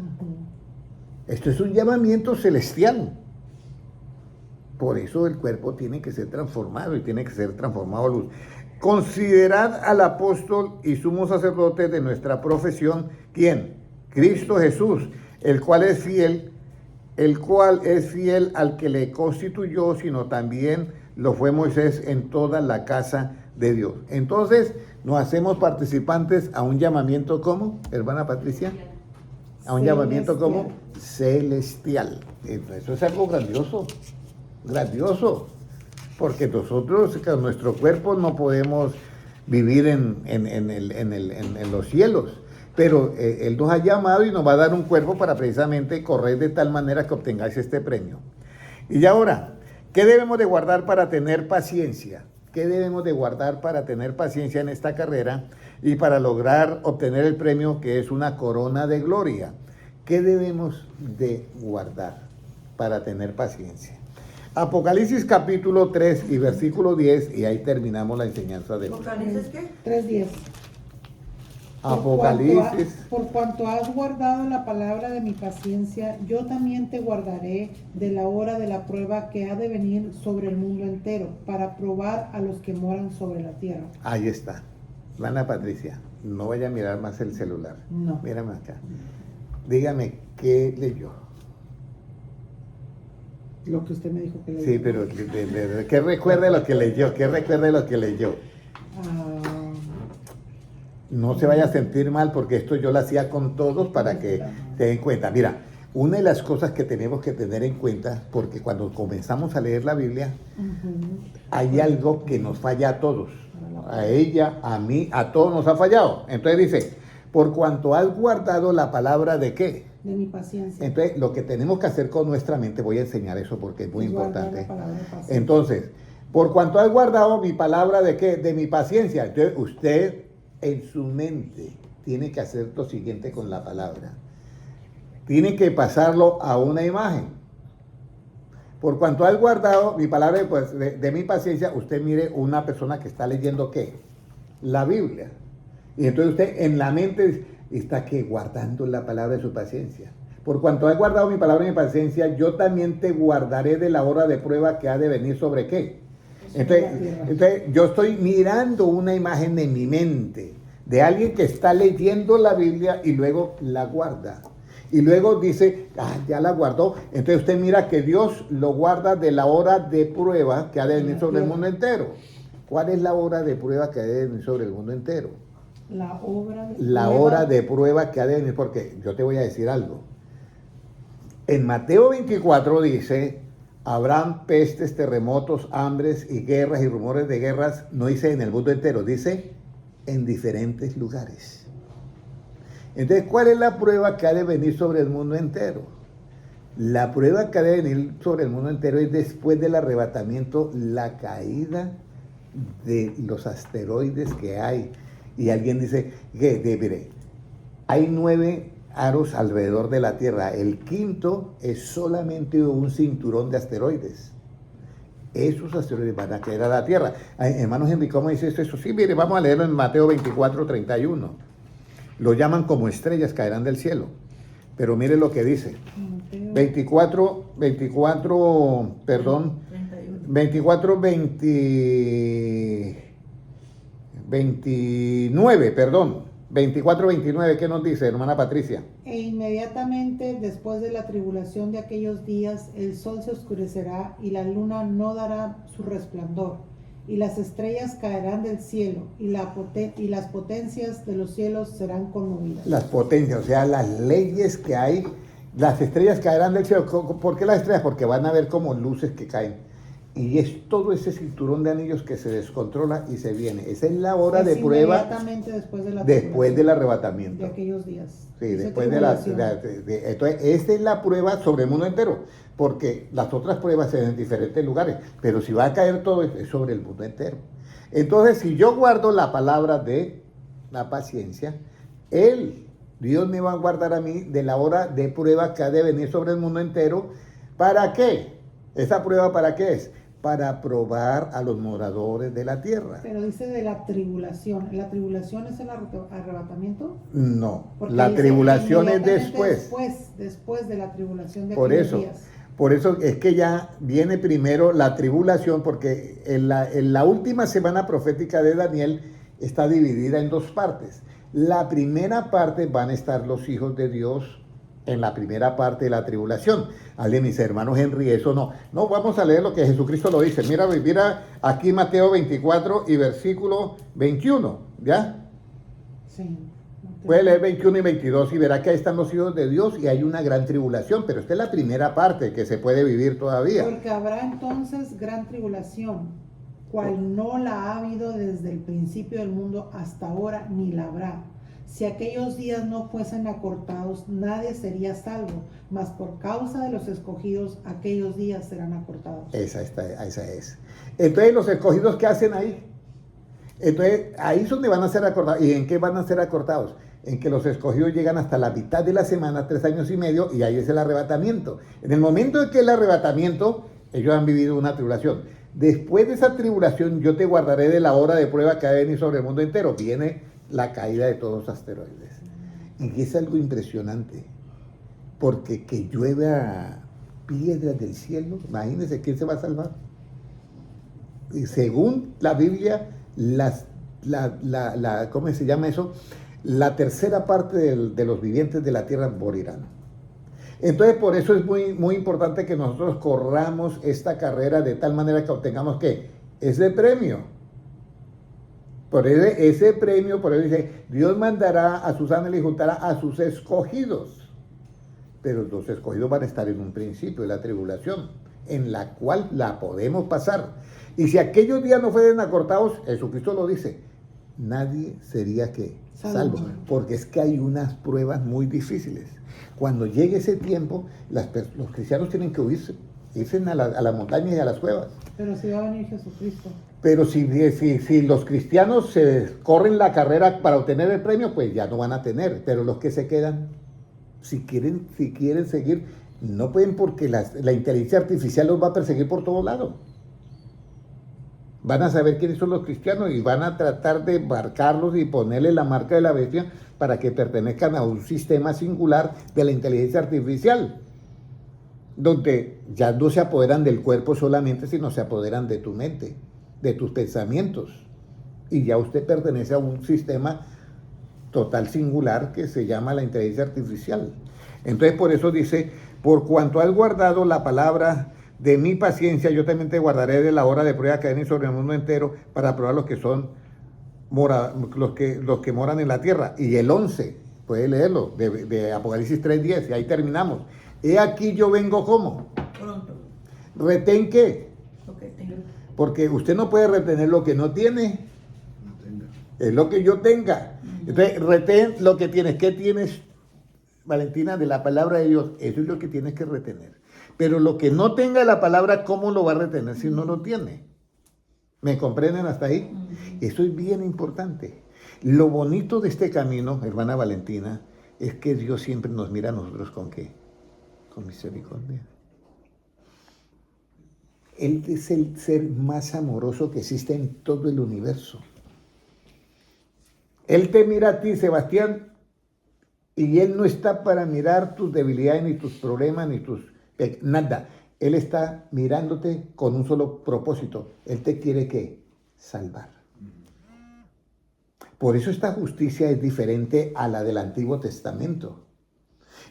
Esto es un llamamiento celestial. Por eso el cuerpo tiene que ser transformado y tiene que ser transformado a luz. Considerad al apóstol y sumo sacerdote de nuestra profesión, ¿quién? Cristo Jesús, el cual es fiel al que le constituyó, sino también lo fue Moisés en toda la casa de Dios. Entonces, nos hacemos participantes a un llamamiento como, hermana Patricia, a un llamamiento como celestial. Eso es algo grandioso, porque nosotros con nuestro cuerpo no podemos vivir en los cielos, pero Él nos ha llamado y nos va a dar un cuerpo para precisamente correr de tal manera que obtengáis este premio. Y ahora, ¿qué debemos de guardar para tener paciencia? ¿Qué debemos de guardar para tener paciencia en esta carrera y para lograr obtener el premio que es una corona de gloria? ¿Qué debemos de guardar para tener paciencia? Apocalipsis capítulo 3 y versículo 10, y ahí terminamos la enseñanza de hoy. ¿Apocalipsis qué? 3:10. Apocalipsis. Por cuanto has guardado la palabra de mi paciencia, yo también te guardaré de la hora de la prueba que ha de venir sobre el mundo entero, para probar a los que moran sobre la tierra. Ahí está. Ana Patricia, no vaya a mirar más el celular. No. Mírame acá. Dígame, ¿qué leyó? Lo que usted me dijo que Sí, pero ¿qué recuerde lo que leyó? ¿Qué recuerde lo que leyó? Ah, No se vaya a sentir mal porque esto yo lo hacía con todos para que se den cuenta. Mira, una de las cosas que tenemos que tener en cuenta, porque cuando comenzamos a leer la Biblia, hay algo que nos falla a todos. A ella, a mí, a todos nos ha fallado. Entonces dice, por cuanto has guardado la palabra de qué. de mi paciencia. Entonces, lo que tenemos que hacer con nuestra mente, voy a enseñar eso porque es muy Es guardar importante. la palabra de paciencia. Entonces, por cuanto has guardado mi palabra de qué, de mi paciencia. Entonces, usted en su mente tiene que hacer lo siguiente con la palabra. Tiene que pasarlo a una imagen. Por cuanto has guardado mi palabra de mi paciencia, usted mire una persona que está leyendo ¿qué? La Biblia. Y entonces usted en la mente está que guardando la palabra de su paciencia. Por cuanto has guardado mi palabra de mi paciencia, yo también te guardaré de la hora de prueba que ha de venir sobre qué. Entonces yo estoy mirando una imagen en mi mente de alguien que está leyendo la Biblia y luego la guarda. Y luego dice, ya la guardó. Entonces usted mira que Dios lo guarda de la hora de prueba que ha de venir sobre el mundo entero. ¿Cuál es la hora de prueba que ha de venir sobre el mundo entero? La hora de prueba que ha de venir, porque yo te voy a decir algo. En Mateo 24 dice, habrán pestes, terremotos, hambres y guerras y rumores de guerras, no dice en el mundo entero, dice en diferentes lugares. Entonces, ¿cuál es la prueba que ha de venir sobre el mundo entero? La prueba que ha de venir sobre el mundo entero es después del arrebatamiento, la caída de los asteroides que hay. Y alguien dice, mire, hay 9 aros alrededor de la Tierra. El quinto es solamente un cinturón de asteroides. Esos asteroides van a caer a la Tierra. Hermanos Henry, ¿cómo dice esto? Sí, mire, vamos a leerlo en Mateo 24:31. Lo llaman como estrellas, caerán del cielo. Pero mire lo que dice. 24, 29, ¿qué nos dice, hermana Patricia? E inmediatamente después de la tribulación de aquellos días, el sol se oscurecerá y la luna no dará su resplandor, y las estrellas caerán del cielo, y las potencias de los cielos serán conmovidas. Las potencias, o sea, las leyes que hay, las estrellas caerán del cielo. ¿Por qué las estrellas? Porque van a ver como luces que caen. Y es todo ese cinturón de anillos que se descontrola y se viene. Esa es la hora de prueba. Inmediatamente después del arrebatamiento. de aquellos días. Sí, Dice después tribulación. entonces, esta es la prueba sobre el mundo entero, porque las otras pruebas se ven en diferentes lugares, pero si va a caer todo es sobre el mundo entero. Entonces, si yo guardo la palabra de la paciencia, Dios me va a guardar a mí de la hora de prueba que ha de venir sobre el mundo entero. ¿Para qué? ¿Esa prueba para qué es? Para probar a los moradores de la tierra. Pero dice de la tribulación. ¿La tribulación es el arrebatamiento? No, Porque la dice tribulación es inmediatamente después de la tribulación de Por aquellos eso, días. por eso es que ya viene primero la tribulación, porque en la última semana profética de Daniel está dividida en 2 partes. La primera parte van a estar los hijos de Dios en la primera parte de la tribulación. Alguien dice, hermano Henry, eso no. No, vamos a leer lo que Jesucristo lo dice. Mira aquí Mateo 24 y versículo 21, ¿ya? Sí. Puede leer 21 y 22 y verá que ahí están los hijos de Dios y hay una gran tribulación, pero esta es la primera parte que se puede vivir todavía. Porque habrá entonces gran tribulación, cual no la ha habido desde el principio del mundo hasta ahora, ni la habrá. Si aquellos días no fuesen acortados, nadie sería salvo, mas por causa de los escogidos, aquellos días serán acortados. Esa es. Entonces, los escogidos, ¿qué hacen ahí? Entonces, ahí es donde van a ser acortados. ¿Y en qué van a ser acortados? En que los escogidos llegan hasta la mitad de la semana, 3 años y medio, y ahí es el arrebatamiento. En el momento en que el arrebatamiento, ellos han vivido una tribulación. Después de esa tribulación, yo te guardaré de la hora de prueba que ha de venir sobre el mundo entero. Viene la caída de todos los asteroides. Y es algo impresionante, porque que llueva piedras del cielo, imagínense quién se va a salvar. Y según la Biblia, ¿cómo se llama eso? La tercera parte de los vivientes de la tierra morirán. Entonces, por eso es muy, muy importante que nosotros corramos esta carrera de tal manera que obtengamos ¿qué? Ese premio. Por ese premio, por eso dice, Dios mandará a sus ángeles y juntará a sus escogidos. Pero los escogidos van a estar en un principio de la tribulación, en la cual la podemos pasar. Y si aquellos días no fueran acortados, Jesucristo lo dice, nadie sería ¿qué? Salvo. Porque es que hay unas pruebas muy difíciles. Cuando llegue ese tiempo, los cristianos tienen que irse a la montaña y a las cuevas. Pero si va a venir Jesucristo. Pero si los cristianos se corren la carrera para obtener el premio, pues ya no van a tener. Pero los que se quedan, si quieren seguir, no pueden porque la inteligencia artificial los va a perseguir por todo lado. Van a saber quiénes son los cristianos y van a tratar de marcarlos y ponerle la marca de la bestia para que pertenezcan a un sistema singular de la inteligencia artificial, donde ya no se apoderan del cuerpo solamente, sino se apoderan de tu mente, de tus pensamientos. Y ya usted pertenece a un sistema total singular que se llama la inteligencia artificial. Entonces, por eso dice, por cuanto has guardado la palabra de mi paciencia, yo también te guardaré de la hora de prueba que viene sobre el mundo entero para probar los que son los que moran en la tierra. Y el 11, puede leerlo, de Apocalipsis 3:10, y ahí terminamos. He aquí yo vengo ¿cómo? Pronto. ¿Retén qué? Lo que tengo. Porque usted no puede retener lo que no tiene. No tenga. Es lo que yo tenga. Entonces, retén lo que tienes. ¿Qué tienes, Valentina, de la palabra de Dios? Eso es lo que tienes que retener. Pero lo que no tenga la palabra, ¿cómo lo va a retener si no lo tiene? ¿Me comprenden hasta ahí? Eso es bien importante. Lo bonito de este camino, hermana Valentina, es que Dios siempre nos mira a nosotros ¿con qué? Con misericordia. Él es el ser más amoroso que existe en todo el universo. Él te mira a ti, Sebastián, y Él no está para mirar tus debilidades, ni tus problemas, ni tus... nada. Él está mirándote con un solo propósito. Él te quiere ¿qué? Salvar. Por eso esta justicia es diferente a la del Antiguo Testamento.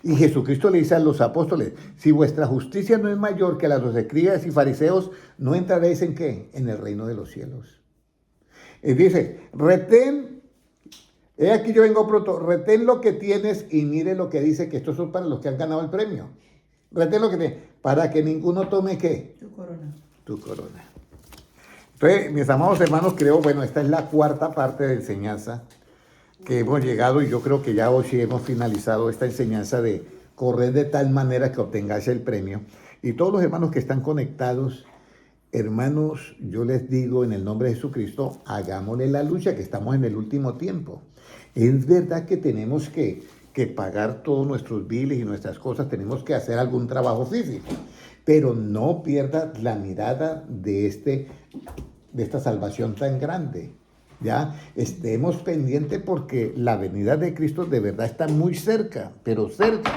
Y Jesucristo le dice a los apóstoles, si vuestra justicia no es mayor que la de los escribas y fariseos, no entraréis ¿en qué? En el reino de los cielos. Y dice, retén, he aquí yo vengo pronto, retén lo que tienes y mire lo que dice, que estos son para los que han ganado el premio. Retén lo que tienes, para que ninguno tome ¿qué? Tu corona. Tu corona. Entonces, mis amados hermanos, creo, bueno, esta es la cuarta parte de enseñanza que hemos llegado y yo creo que ya hoy sí hemos finalizado esta enseñanza de correr de tal manera que obtengáis el premio. Y todos los hermanos que están conectados, hermanos, yo les digo en el nombre de Jesucristo, hagámosle la lucha, que estamos en el último tiempo. Es verdad que tenemos que pagar todos nuestros biles y nuestras cosas, tenemos que hacer algún trabajo físico, pero no pierda la mirada de esta salvación tan grande. Ya estemos pendientes porque la venida de Cristo de verdad está muy cerca, pero cerca,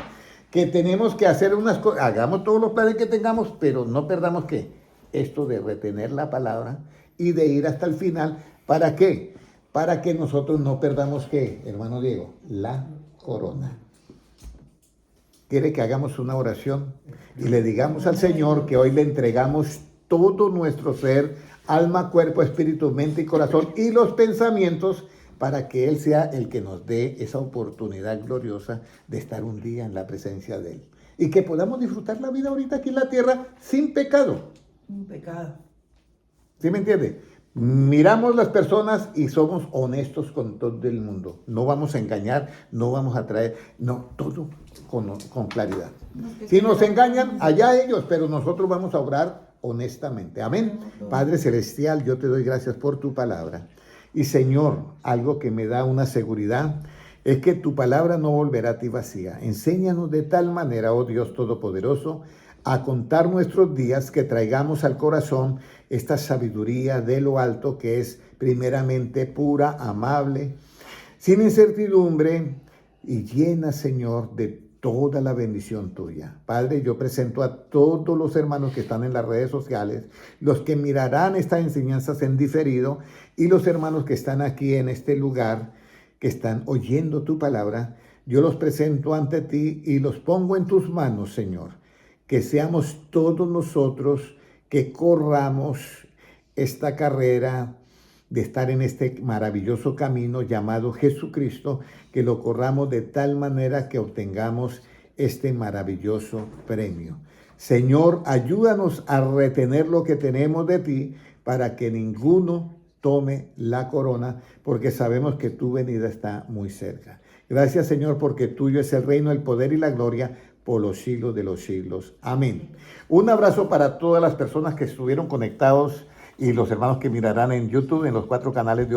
que tenemos que hacer unas cosas, hagamos todos los planes que tengamos, pero no perdamos ¿qué? Esto de retener la palabra y de ir hasta el final. ¿Para qué? Para que nosotros no perdamos ¿qué, hermano Diego? La corona. Quiere que hagamos una oración y le digamos al Señor que hoy le entregamos todo nuestro ser, alma, cuerpo, espíritu, mente y corazón y los pensamientos para que Él sea el que nos dé esa oportunidad gloriosa de estar un día en la presencia de Él. Y que podamos disfrutar la vida ahorita aquí en la tierra sin pecado. Un pecado. ¿Sí me entiende? Miramos las personas y somos honestos con todo el mundo. No vamos a engañar, no vamos a traer, no, todo con claridad. Si nos engañan, allá ellos, pero nosotros vamos a obrar honestamente. Amén. Padre Celestial, yo te doy gracias por tu palabra. Y Señor, algo que me da una seguridad es que tu palabra no volverá a ti vacía. Enséñanos de tal manera, oh Dios Todopoderoso, a contar nuestros días, que traigamos al corazón esta sabiduría de lo alto, que es primeramente pura, amable, sin incertidumbre y llena, Señor, de toda la bendición tuya. Padre, yo presento a todos los hermanos que están en las redes sociales, los que mirarán estas enseñanzas en diferido y los hermanos que están aquí en este lugar, que están oyendo tu palabra. Yo los presento ante ti y los pongo en tus manos, Señor. Que seamos todos nosotros que corramos esta carrera de estar en este maravilloso camino llamado Jesucristo, que lo corramos de tal manera que obtengamos este maravilloso premio. Señor, ayúdanos a retener lo que tenemos de ti para que ninguno tome la corona, porque sabemos que tu venida está muy cerca. Gracias, Señor, porque tuyo es el reino, el poder y la gloria por los siglos de los siglos. Amén. Un abrazo para todas las personas que estuvieron conectados y los hermanos que mirarán en YouTube, en los 4 canales. Dios les